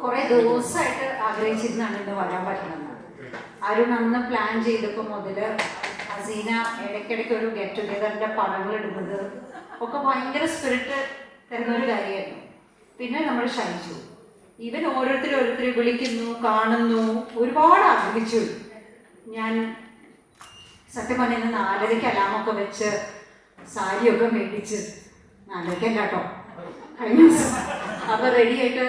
കുറേ ദിവസമായിട്ട് ആഗ്രഹിച്ചിരുന്നാണ് ഇന്ന് വരാൻ പറ്റുന്നത്. അരുൺ അന്ന് പ്ലാൻ ചെയ്തപ്പോൾ മുതൽ ഹസീന ഇടയ്ക്കിടയ്ക്ക് ഒരു ഗെറ്റ് ടുഗെദറിൻ്റെ പടങ്ങൾ ഇടുന്നത് ഒക്കെ ഭയങ്കര സ്പിരിറ്റ് തരുന്നൊരു കാര്യമായിരുന്നു. പിന്നെ നമ്മൾ ക്ഷണിച്ചു. ഇവൻ ഓരോരുത്തരെ വിളിക്കുന്നു, കാണുന്നു, ഒരുപാട് ആഗ്രഹിച്ചു. ഞാൻ സത്യം പറഞ്ഞ 4:30 അലാമൊക്കെ വെച്ച് സാരിയൊക്കെ മേടിച്ച് 4:30 കേട്ടോ കഴിഞ്ഞ ദിവസം അപ്പോൾ റെഡിയായിട്ട്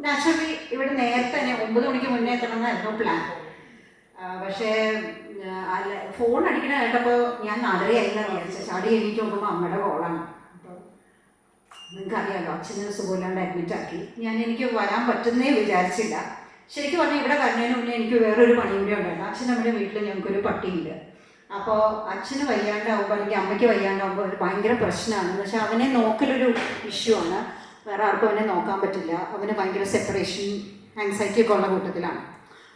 നാച്ചുറലി ഇവിടെ നേരത്തെ തന്നെ 9 മണിക്ക് മുന്നേ എത്തണമെന്നായിരുന്നു പ്ലാൻ. പക്ഷേ അല്ല ഫോൺ അടിക്കണ കേട്ടപ്പോൾ ഞാൻ 4:30 ആയില്ലെന്ന് വിചാരിച്ചത്. ചാടി എണീറ്റ് നോക്കുമ്പോൾ അമ്മയുടെ കോളാണ്. അപ്പോൾ നിങ്ങൾക്കറിയാമല്ലോ, അച്ഛന് സുഖമില്ലാണ്ട് അഡ്മിറ്റാക്കി. എനിക്ക് വരാൻ പറ്റുന്നേ വിചാരിച്ചില്ല. ശരിക്കും പറഞ്ഞാൽ ഇവിടെ വരുന്നതിന് മുന്നേ എനിക്ക് വേറൊരു പണി കൂടി ഉണ്ടായിരുന്നു. അച്ഛനമ്മയുടെ വീട്ടിൽ ഞങ്ങൾക്കൊരു പട്ടിയുണ്ട്. അപ്പോൾ അച്ഛന് വയ്യാണ്ടാവുമ്പോൾ അല്ലെങ്കിൽ അമ്മയ്ക്ക് വയ്യാണ്ടാവുമ്പോൾ ഒരു ഭയങ്കര പ്രശ്നമാണ്. എന്ന് വെച്ചാൽ അവനെ നോക്കലൊരു ഇഷ്യൂ ആണ്. വേറെ ആർക്കും അവനെ നോക്കാൻ പറ്റില്ല. അവന് ഭയങ്കര സെപ്പറേഷൻ ആങ്സൈറ്റി ഒക്കെ ഉള്ള കൂട്ടത്തിലാണ്.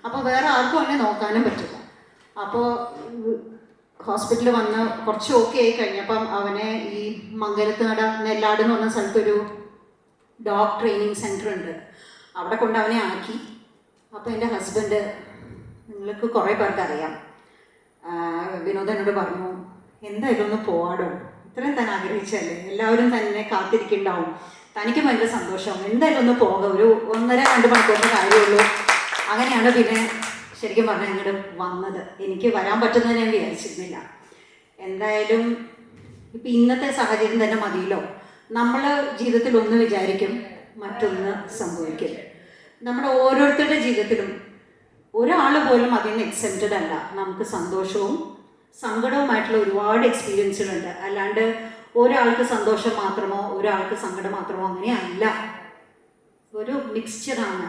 അപ്പോൾ വേറെ ആർക്കും അവനെ നോക്കാനും പറ്റില്ല. അപ്പോൾ ഹോസ്പിറ്റലിൽ വന്ന് കുറച്ച് ഓക്കെ ആയി കഴിഞ്ഞപ്പം അവനെ ഈ മംഗലത്തുനട നെല്ലാട് എന്ന് പറഞ്ഞ സ്ഥലത്തൊരു ഡോഗ് ട്രെയിനിങ് സെൻറ്റർ ഉണ്ട്. അവിടെ കൊണ്ട് അവനെ ആക്കി. അപ്പോൾ എൻ്റെ ഹസ്ബൻഡ്, നിങ്ങൾക്ക് കുറേ പേർക്ക് അറിയാം, വിനോദ് എന്നോട് പറഞ്ഞു, എന്തായാലും ഒന്ന് പോവാടോ, ഇത്രയും താൻ ആഗ്രഹിച്ചല്ലേ, എല്ലാവരും തന്നെ കാത്തിരിക്കുന്നുണ്ടാവും, തനിക്ക് ഭയങ്കര സന്തോഷം, എന്തായാലും ഒന്ന് പോകാം, ഒരു 1.5-2 മണിക്കൂറിൻ്റെ കാര്യമുള്ളൂ. അങ്ങനെയാണ് പിന്നെ ശരിക്കും പറഞ്ഞാൽ ഇങ്ങോട്ട് വന്നത്. എനിക്ക് വരാൻ പറ്റുന്നത് ഞാൻ വിചാരിച്ചിരുന്നില്ല. എന്തായാലും ഇപ്പം ഇന്നത്തെ സാഹചര്യം തന്നെ മതിയല്ലോ. നമ്മൾ ജീവിതത്തിൽ ഒന്ന് വിചാരിക്കും, മറ്റൊന്ന് സംഭവിക്കും. നമ്മുടെ ഓരോരുത്തരുടെ ജീവിതത്തിലും ഒരാൾ പോലും അതിൽ നിന്ന് എക്സെപ്റ്റഡ് അല്ല. നമുക്ക് സന്തോഷവും സങ്കടവുമായിട്ടുള്ള ഒരുപാട് എക്സ്പീരിയൻസുകളുണ്ട്. അല്ലാണ്ട് ഒരാൾക്ക് സന്തോഷം മാത്രമോ ഒരാൾക്ക് സങ്കടം മാത്രമോ അങ്ങനെയല്ല, ഒരു മിക്സ്ചറാണ്.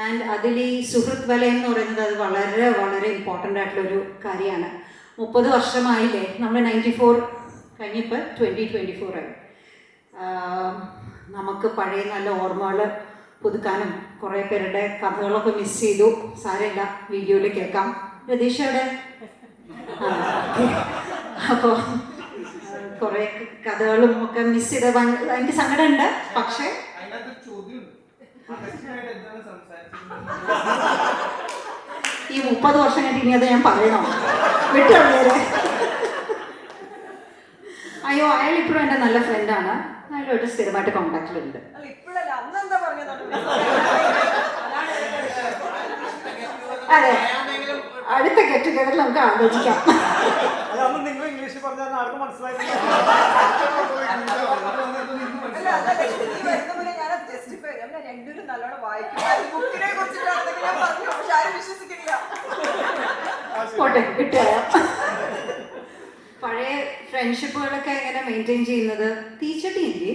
ആൻഡ് അതിൽ ഈ സുഹൃത്ത് വലയം എന്ന് പറയുന്നത് അത് വളരെ വളരെ ഇമ്പോർട്ടൻ്റ് ആയിട്ടുള്ളൊരു കാര്യമാണ്. 30 വർഷമായില്ലേ, നമ്മൾ 94 കഴിഞ്ഞിപ്പോൾ 2024 ആയി. നമുക്ക് പഴയ നല്ല ഓർമ്മകൾ പുതുക്കാനും കുറേ പേരുടെ കഥകളൊക്കെ മിസ് ചെയ്തു. സാരമില്ല, വീഡിയോയിൽ കേൾക്കാം. രതീഷയുടെ അപ്പോൾ കുറേ കഥകളും ഒക്കെ മിസ് ചെയ്ത് എനിക്ക് സങ്കടമുണ്ട്. പക്ഷേ ഈ 30 വർഷം കഴിഞ്ഞിട്ട് ഇനി അത് ഞാൻ പറയണോ? വിട്ടുകളഞ്ഞേരെ. അയ്യോ, അയാൾ ഇപ്പോഴും എൻ്റെ നല്ല ഫ്രണ്ടാണ്. അയാളുമായിട്ട് സ്ഥിരമായിട്ട് കോണ്ടാക്റ്റിലുണ്ട്. അതെ, അടുത്ത ഗെറ്റ് ടുഗെദറിൽ നമുക്ക് ആലോചിക്കാം. പോട്ടെ, വിട്ടുകളയാം. പഴയ ഫ്രണ്ട്ഷിപ്പുകളൊക്കെ എങ്ങനെ മെയിൻറ്റെയിൻ ചെയ്യുന്നത്? തീച്ചട്ടി ഇല്ലേ?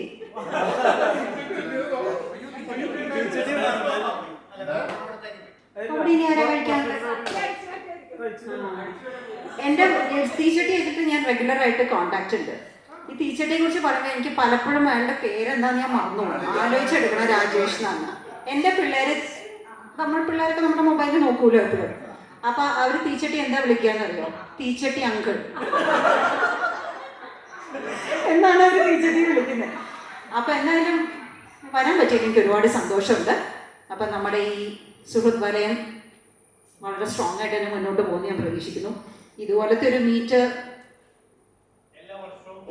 അവിടെ ഇനി ആരാ കഴിക്കാൻ? എൻ്റെ തീച്ചട്ടി വെച്ചിട്ട് ഞാൻ റെഗുലറായിട്ട് കോണ്ടാക്റ്റ് ഉണ്ട്. ഈ തീച്ചട്ടിയെ കുറിച്ച് പറയുമ്പോൾ എനിക്ക് പലപ്പോഴും അയാളുടെ പേരെന്താന്ന് ഞാൻ മറന്നു ആലോചിച്ചെടുക്കണം. രാജേഷ് എന്നാണ്. എൻ്റെ പിള്ളേരൊക്കെ നമ്മുടെ മൊബൈലിൽ നോക്കൂലോ എപ്പോഴും. അപ്പം അവർ തീച്ചട്ടി എന്താ വിളിക്കാന്നറിയോ? തീച്ചട്ടി അങ്കിൾ എന്നാണ് അവർ തീച്ചട്ടി വിളിക്കുന്നത്. അപ്പം എന്തായാലും വരാൻ പറ്റിയത് എനിക്ക് ഒരുപാട് സന്തോഷമുണ്ട്. അപ്പം നമ്മുടെ ഈ സുഹൃത്ത് വലയം വളരെ സ്ട്രോങ് ആയിട്ട് തന്നെ മുന്നോട്ട് പോകുന്നു ഞാൻ പ്രതീക്ഷിക്കുന്നു. ഇതുപോലത്തെ ഒരു മീറ്റ്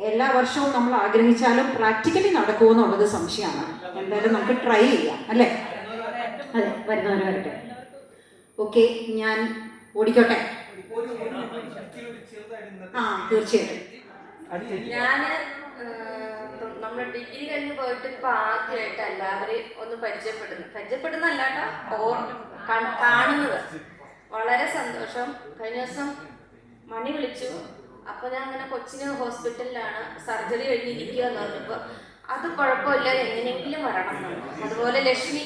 എല്ലാ വർഷവും നമ്മൾ ആഗ്രഹിച്ചാലും പ്രാക്ടിക്കലി നടക്കുമോ എന്നുള്ളത് സംശയമാണ്. എന്തായാലും നമുക്ക് ട്രൈ ചെയ്യാം, അല്ലേ? അതെ, വരുന്നവരെ വരട്ടെ. ഓക്കെ, ഞാൻ ഓടിക്കോട്ടെ. ആ, തീർച്ചയായിട്ടും. ഞാൻ നമ്മൾ ഡിഗ്രി കഴിഞ്ഞ് പോയിട്ട് ഇപ്പോൾ ആദ്യമായിട്ട് എല്ലാവരെയും ഒന്ന് പരിചയപ്പെടുന്നല്ലാട്ടോ കാണുന്നത്. വളരെ സന്തോഷം. കഴിഞ്ഞ ദിവസം മണി വിളിച്ചു. അപ്പോൾ ഞാൻ അങ്ങനെ കൊച്ചിന് ഹോസ്പിറ്റലിലാണ്, സർജറി കഴിഞ്ഞിരിക്കുക എന്ന് പറഞ്ഞപ്പോൾ അത് കുഴപ്പമില്ല, എങ്ങനെയെങ്കിലും വരണം എന്നാണ്. അതുപോലെ ലക്ഷ്മി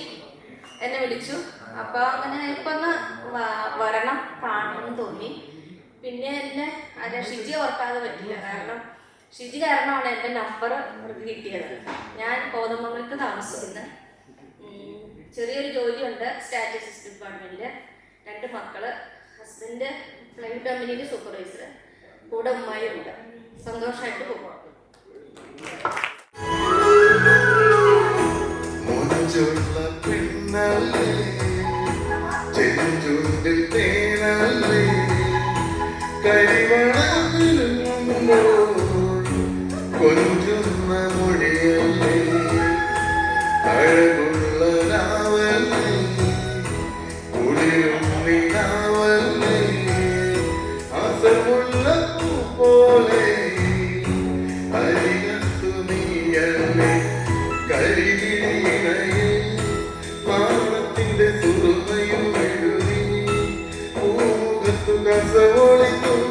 എന്നെ വിളിച്ചു. അപ്പോൾ അങ്ങനെ ഇപ്പം ഒന്ന് വരണം, കാണണമെന്ന് തോന്നി. പിന്നെ എന്നെ ഷിജി ഓർക്കാതെ പറ്റില്ല. കാരണം ഷിജി കാരണമാണ് എൻ്റെ നമ്പർ അവർക്ക് കിട്ടിയത്. ഞാൻ കോതമംഗലത്ത് താമസിക്കുന്നത്. ചെറിയൊരു ജോലിയുണ്ട് സ്റ്റാറ്റിസ്റ്റിക്സ് ഡിപ്പാർട്ട്മെൻറ്റിൽ. 2 മക്കൾ. ഹസ്ബൻഡ് ഫ്ലൈറ്റ് കമ്പനിയിൽ സൂപ്പർവൈസർ. കൂടെ ഉമ്മായും ഉണ്ട്. സന്തോഷമായിട്ട് പോകും. Monajola പെണ്ണല്ലേ ചെഞ്ചുണ്ടിൽ തേനല്ലേ കരിവളമിലുമ്പോൾ കൊഞ്ചുന്ന മൊഴിയല്ലേ അഴകുള്ള രാവല്ലേ കുളിരും നിലാവല്ലേ ആസമുള്ള പൂ പോലെ അരികത്തു നീയല്ലേ കരികിഴിയിൽ മാനത്തിന്റെ സുറുമയും എഴുതി പൂമുഖത്തു കസവൊളിക്കും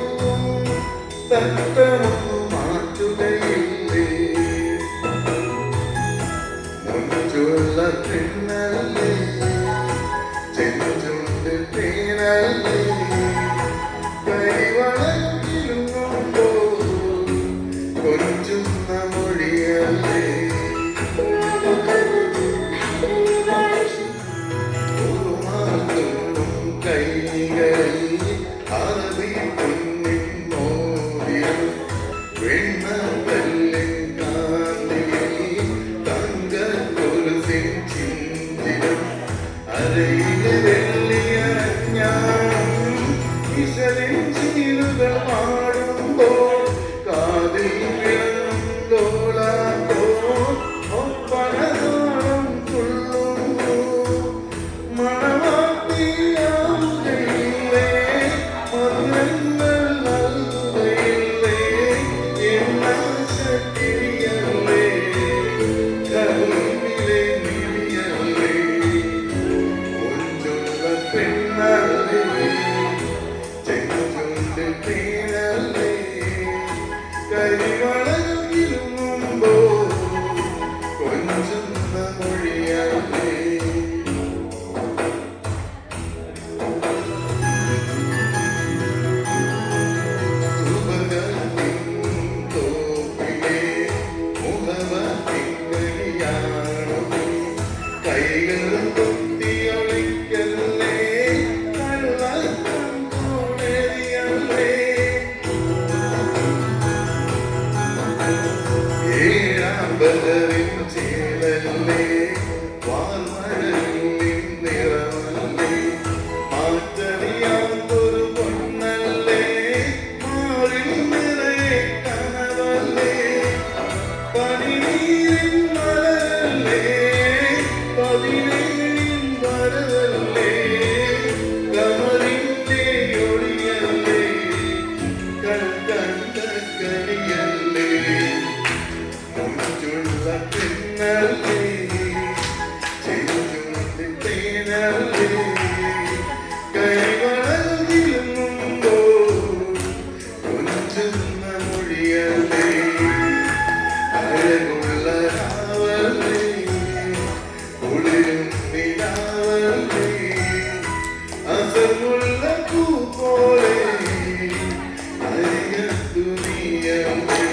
തട്ടമൊന്നു മാറ്റുകയില്ലേ മുഞ്ചുള്ള പെണ്ണല്ലേ ചെഞ്ചുണ്ട് തേനല്ലേ കരിവളക്കിലുങ്ങുമ്പോ കൊഞ്ചുന്ന മൊഴിയല്ലേ കൈകളിൽ അറബി പൊന്നിൻ മോതിരം വെണ്ണക്കല്ലിൻ കാന്തിയിൽ തങ്ക കൊലുസിൻ ചിഞ്ചിരം അരയിലെ വെള്ളിയരഞ്ഞാണം ഇശലിൻ ചീലുകൾ പാടുമ്പോൾ കാതിൽ വിളങ്ങോളാത്തോ ഒപ്പനതാളം തുള്ളുന്നു മണവാട്ടിയാവുകയില്ലേ മധുരങ്ങൾ നൽകുകയില്ലേ എന്നാശക്കിരിയല്ലേ കൽവിലെ നിധിയല്ലേ കൊഞ്ചുള്ള പെണ്ണല്ലേ ചെഞ്ചുണ്ട് തേനല്ലേ കരിവളകിലുങ്ങുമ്പോ കൊഞ്ചുന്ന മൊഴിയല്ലേ കൈകളും കുത്തിയൊളിക്കല്ലേ കള്ളക്കോണേറിയല്ലേ ഏഴാം ബദറിൻ ചേലല്ലേ വാൽമഴലിൻ നിറമല്ലേ മാറ്ററിയാത്തൊരു പൊന്നല്ലേ മാറിൽ നിറയെ കനവല്ലേ പനിനീരിൻ മലരല്ലേ പതിനേഴിൻ വരവല്ലേ കമറിന്റെ ഒളിയല്ലേ കണ്ട കരിയല്ലേ മുഞ്ചുള്ള പെണ്ണല്ലേ ചെഞ്ചുണ്ടി തേനല്ലേ കൈവളകിലുങ്ങുമ്പോ കൊഞ്ചുന്ന മൊഴിയല്ലേ അഴകുള്ള രാവല്ലേ കുളിരും നിലാവല്ലേ അസമുള്ള പൂ പോലെ അരികത്തു നീയല്ലേ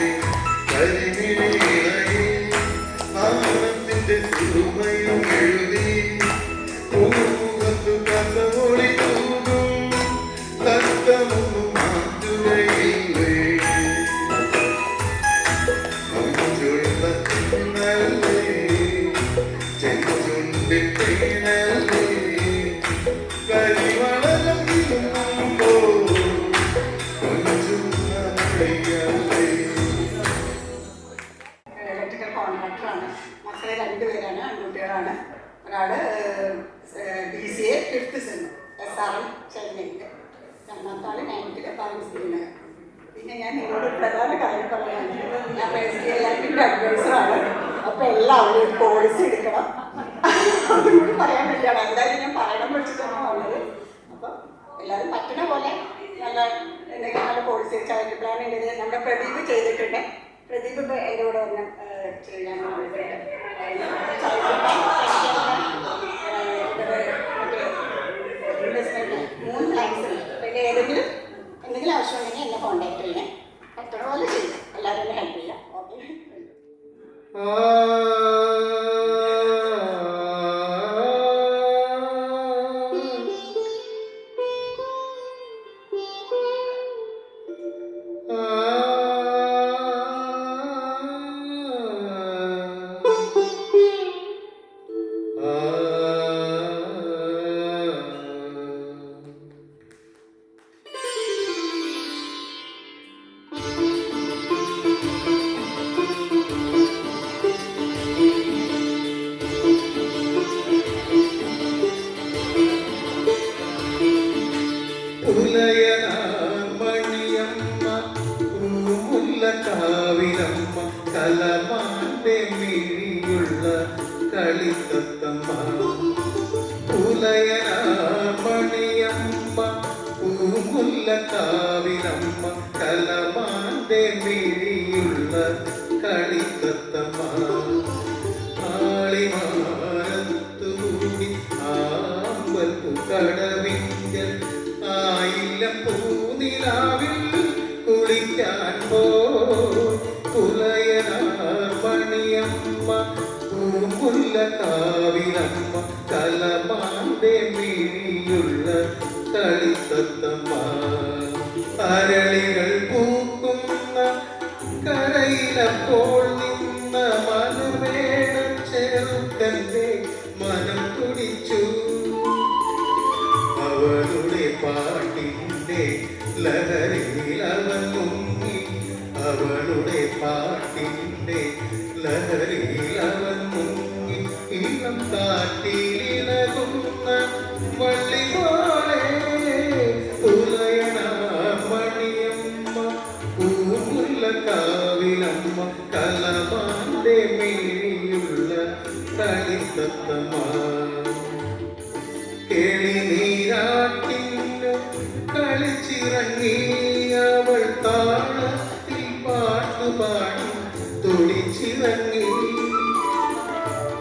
കരിമിഴിയിൽ ആനന്ദിന്റെ സുറുമയും എഴുതി പൂമുഖത്തു കസവൊളി തൂകും തത്തമൊന്നു മാറ്റുകയില്ലേ മഞ്ചുള്ള പെണ്ണല്ലേ ചെഞ്ചുണ്ടിൽ തേനല്ലേ കരിവളകിലുങ്ങുമ്പോ കൊഞ്ചുന്ന മൊഴിയല്ലേ ഇലക്ട്രിക്കൽ കോൺട്രാക്ടറാണ്. മക്കളെ രണ്ടുപേരാണ്, ആൺകുട്ടികളാണ്. ഒരാൾ BCA 5th സെം SRM ചെന്നൈയിൽ, രണ്ടാമത്തെ ആൾ 9th പാലസ്തീന്. പിന്നെ ഞാൻ നിങ്ങളോട് പ്രധാന കാര്യം പറയാനാണ്, ഞാൻ പേഴ്സണലി എല്ലാത്തിൻ്റെ അഡ്വൈസറാണ്. അപ്പോൾ എല്ലാവരും ഒരു പോളിസി എടുക്കണം. അതും കൂടി പറയാൻ വേണ്ടിയാണ് എന്തായാലും ഞാൻ പറയണം വെച്ചിട്ടാണ് വന്നത്. അപ്പോൾ എല്ലാവരും പറ്റുന്ന പോലെ നല്ല എന്തെങ്കിലും നല്ല പോളിസി ചൈൽഡ് പ്ലാൻ ഉണ്ടെങ്കിൽ നമ്മുടെ പ്രദീപ് ചെയ്തിട്ടുണ്ട്. പ്രദീപ് ഇപ്പോൾ എൻ്റെ കൂടെ വന്ന് ചെയ്യാൻ ഇൻവെസ്റ്റ്മെൻറ്റ് 3 പ്ലാൻസ് ഉണ്ട്. പിന്നെ ഏതെങ്കിലും എന്തെങ്കിലും ആവശ്യമുണ്ടെങ്കിൽ എന്നെ കോൺടാക്ട് ചെയ്യണേ. പറ്റുന്ന പോലെ ചെയ്യും. എല്ലാവരും എന്നെ ഹെൽപ്പ് ചെയ്യാം. ഓക്കെ. പുലയനാമണിയമ്മ പൂമുല്ലക്കാവിലമ്മ കലമാന്റെ മിഴിയുള്ള കളിത്തത്തമ്മ ആളിമാരത്തുകൂടി ആമ്പൽപ്പു കടവിങ്കൽ ആയില്ലം പൂനിലാവിൽ കുളിക്കാൻ പുലയനാമണിയമ്മ പൂമുല്ലക്കാവിലമ്മ കലമാന്റെ മിഴിയുള്ള കളിത്തത്തമ്മ അരളികൾ പൂക്കുന്ന കരയിലപ്പോൾ നിന്ന മനമേട ചെറുക്കന്റെ മനം തുടിച്ചു അവളുടെ പാട്ടിന്റെ ലഹരിയിൽ അവൻ മുങ്ങി അവളുടെ പാട്ടിന്റെ ലഹരിയിൽ അവൻ മുങ്ങി ഇളം കാറ്റിലിളകുന്ന വള്ളി പോലെ പുലയനാമണിയമ്മ പൂമുല്ലക്കാവിലമ്മ കലമാന്റെ മിഴിയുള്ള കളിത്തത്തമ്മ കേളിനീരാട്ടിന്നു കളിച്ചിറങ്ങി അവൾ താളത്തിൽ പാട്ടുപാടി തുടിച്ചിറങ്ങി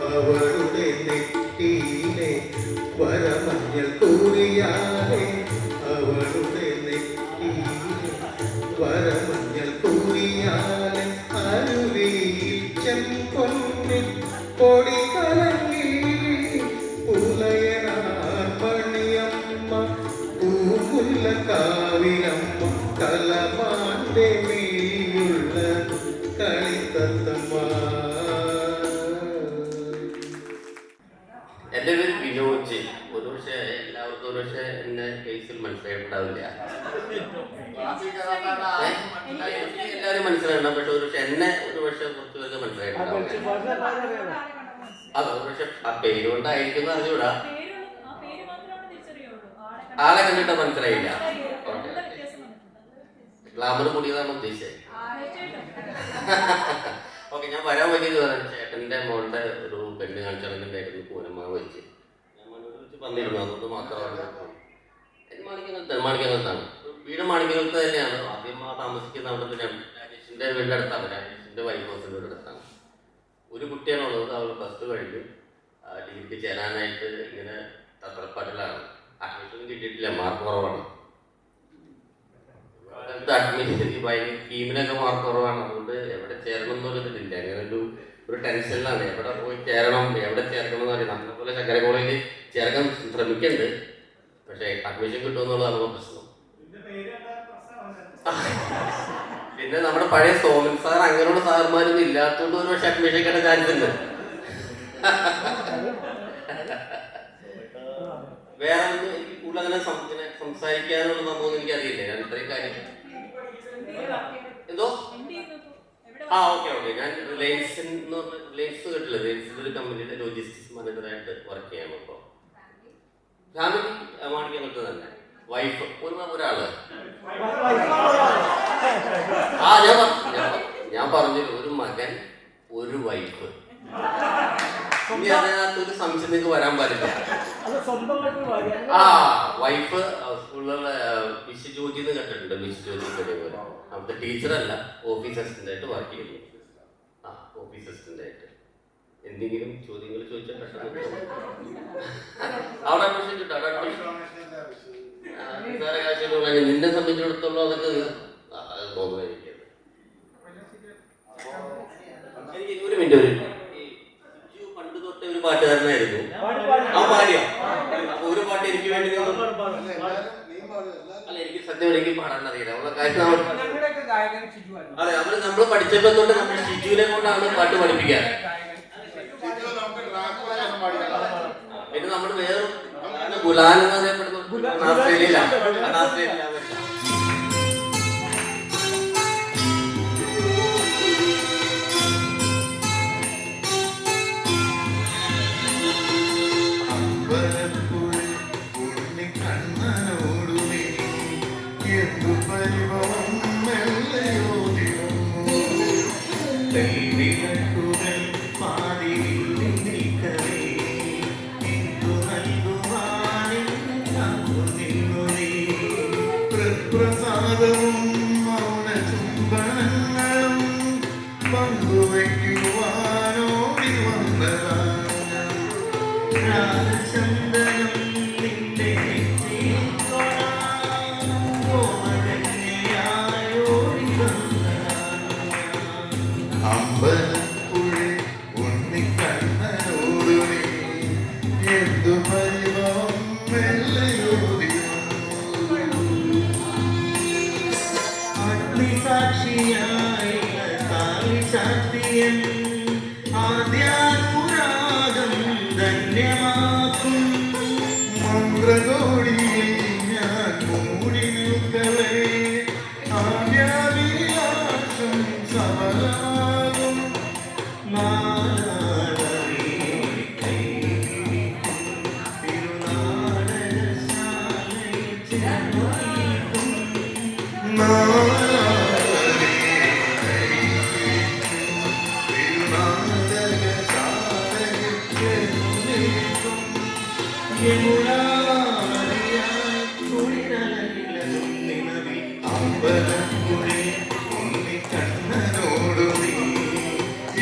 അവളുടെ നെറ്റിയിലെ വരമഞ്ഞൾ കൂറിയാലെ അവളുടെ നെറ്റിയിലെ വരമഞ്ഞൾ കൂറിയാലെ അരുവിയിൽ ചെമ്പൊന്നിൽ പൊടി കലങ്ങി പുലയനാമണിയമ്മ പൂമുല്ലക്കാവിലമ്മ കലമാന്റെ മിഴിയുള്ള കളിത്തത്തമ്മ. എൻ്റെ പേര് വിനോജ്. ഒരുപക്ഷെ എല്ലാവർക്കും ഒരുപക്ഷെ എന്നെ കേസിൽ മനസ്സിലായിട്ടുണ്ടാവില്ല. എല്ലാവരും മനസ്സിലായിട്ടുണ്ടാവും. പക്ഷെ ഒരുപക്ഷെ എന്നെ ഒരുപക്ഷെ കുറച്ച് പേർക്ക് മനസ്സിലായിട്ടുണ്ടാവില്ല. അതെ, ഒരുപക്ഷെ ആ പേര് കൊണ്ടായിരിക്കും അറിഞ്ഞൂടാ. ആളെ കണ്ടിട്ട് മനസ്സിലായില്ല. ഗ്ലാമർ കൂടിയതാണ് ഉദ്ദേശിച്ചത്. ഓക്കെ, ഞാൻ വരാൻ പറ്റിയത് ചേട്ടൻ്റെ മോളുടെ ഒരു പെണ്ണ് കാണിച്ചാണെന്നുണ്ടായിരുന്നു പൂനമാവ് വെച്ച് ഞാൻ മനോട് വെച്ച് വന്നിരുന്നു. അതുകൊണ്ട് മാത്രമാണ് മാണിക്കകത്താണ് വീട്. മാണിക്കകത്ത് തന്നെയാണ് ആദ്യം താമസിക്കുന്ന. അവിടെ രാജേഷിൻ്റെ വീടിൻ്റെ അടുത്താണ്. രാജേഷിൻ്റെ വൈഫ് ഹൗസിൻ്റെ വീടിൻ്റെ അടുത്താണ്. ഒരു കുട്ടിയാണുള്ളത്. അവൾ പ്ലസ് ടു കഴിഞ്ഞു. ഡിഗ്രിക്ക് ചേരാനായിട്ട് ഇങ്ങനെ തത്രപ്പാട്ടിലാണ്. അഡ്മിഷൻ കിട്ടിയിട്ടില്ല, മാർക്ക് കുറവാണ്. അഡ്മിഷൻ കീമിനൊക്കെ മാർക്ക് കുറവാണ്. അതുകൊണ്ട് എവിടെ ചേരണം എന്നുള്ളതില്ല. അങ്ങനെ ഒരു ടെൻഷനിലാണ്. എവിടെ പോയി ചേരണം, എവിടെ ചേർക്കണം എന്ന് അറിയാം. നമ്മളെ പോലെ ശങ്കര കോളേജിൽ ചേർക്കാൻ ശ്രമിക്കുന്നുണ്ട്. പക്ഷേ അഡ്മിഷൻ കിട്ടുമെന്നുള്ളതാണ് പ്രശ്നം. പിന്നെ നമ്മുടെ പഴയ സോമൻ സാർ അങ്ങനെയുള്ള സാറന്മാരൊന്നും ഇല്ലാത്തതുകൊണ്ട് ഒരു പക്ഷേ അഡ്മിഷൻ കിട്ടാൻ ചാൻസ് ഉണ്ട്. വേറെ ഒന്നും എനിക്ക് കൂടുതൽ അങ്ങനെ സംസാരിക്കാനുള്ള സംഭവം എനിക്കറിയില്ല. ഞാൻ ഇത്രയും കാര്യം എന്തോ ഓക്കെ. ഞാൻ റിലയൻസ് എന്ന് പറഞ്ഞ റിലയൻസ് കേട്ടില്ല. റിലയൻസിൻ്റെ ഒരു കമ്പനിയുടെ ലോജിസ്റ്റിക്സ് മാനേജറായിട്ട് വർക്ക് ചെയ്യാൻ. ഇപ്പോൾ ഫാമിലി മാണിക്കകത്ത് തന്നെ വൈഫ് ഒരാള്. ഞാൻ പറഞ്ഞില്ല, ഒരു മകൻ ഒരു വൈഫ്. ഇനി അതിനകത്തൊരു സംശയം നിങ്ങൾക്ക് വരാൻ പാടില്ല. വൈഫ് സ്കൂളിലുള്ള വിശ്വജ്യോതി എന്ന് കേട്ടിട്ടുണ്ട്. വിശ്വജ്യോതി പോലെ അവിടുത്തെ ടീച്ചറല്ല, ഓഫീസ് അസിസ്റ്റന്റ് ആയിട്ട് വർക്ക് ചെയ്യുന്നു. ഓഫീസ് അസിസ്റ്റന്റ് ആയിട്ട് എന്തെങ്കിലും ചോദ്യങ്ങൾ ചോദിച്ചാൽ പെട്ടെന്ന് അവിടെ അഡ്മിഷൻ കിട്ടും. അവിടെ അഡ്മിഷൻ നിന്നെ സംബന്ധിച്ചിടത്തോളം അതൊക്കെ തോന്നുന്നു. എനിക്ക് ഒരു മിനിറ്റ് പണ്ട് തൊട്ടേ ഒരു പാട്ടുകാരനായിരുന്നു. ആ പാടിയോ? ഒരു പാട്ട് എനിക്ക് വേണ്ടി അല്ല, എനിക്ക് സത്യം എനിക്ക് പാടാൻ അറിയില്ല. നമ്മളെ കാര്യം അതെ, നമ്മൾ പഠിച്ചപ്പോ തൊട്ട് നമ്മൾ ഷിജുവിനെ കൊണ്ടാണ് പാട്ട് പഠിപ്പിക്കാൻ. പിന്നെ നമ്മൾ വേറെ ഗുലാൻ എന്ന് അറിയപ്പെടുന്ന ഓസ്ട്രേലിയയിലാണ്. പാടി നിൽക്കവേ ഇന്ദു നൽകുവാ രാഗചന്ദനം നിന്റെ അമ്പലപ്പുഴ ഉണ്ണിക്കണ്ണനോടു നീ എന്തു പരിഭവം മെല്ലയോടി അഗ്നിസാക്ഷിയായ താലി ചാർത്തിയൻ ആദ്യാനുരാഗം ധന്യമാക്കും മന്ത്രകോടിയിൽ ഞാൻ മൂടി നിൽക്കവേ ആദ്യാവിലാസം സഫലമാകും അമ്പലപ്പുഴേ ഉണ്ണിക്കണ്ണനോടു നീ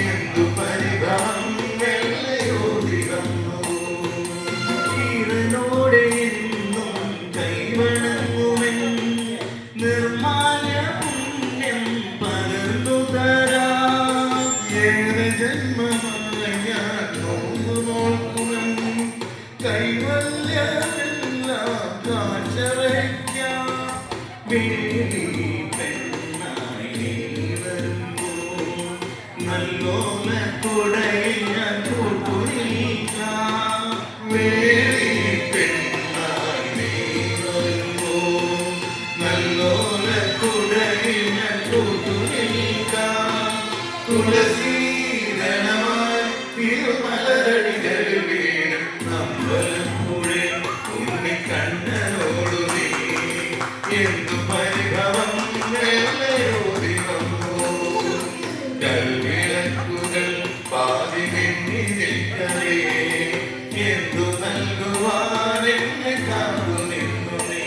എന്തു പരിഭവം വെള്ളയോടി വന്നു ഈറനോടെ എന്നും കൈവണങ്ങുമെൻ നിർമ്മാല്യ പുണ്യം പകർന്നു തരാം ഏറെ ജന്മമായി ഞാൻ നോമ്പു നോക്കുമെൻ കൈവല്യമെല്ലാം കാഴ്ചവയ്ക്കാം വേലി പെണ്ണായി നീ വരുമ്പോൾ നല്ലോല കുടയിൽ ഞാൻ കൂട്ടുനിൽക്കാം വേലി പെണ്ണായി നീ വരുമ്പോൾ നല്ലോല കുടയിൽ ഞാൻ കൂട്ടുനിൽക്കാം തുളസീരണമായി തിരുമലരടികൾ വീണ് അമ്പലപ്പുഴ ഉണ്ണിക്കണ്ണനോടു നീ എന്തു പരിഭവം വെള്ളയോടി വന്നു കൽവിളക്കുകൾ പാതി മിന്നി നിൽക്കവേ എന്തു നൽകുവാനെന്നെ കാത്തു നിന്നു നീ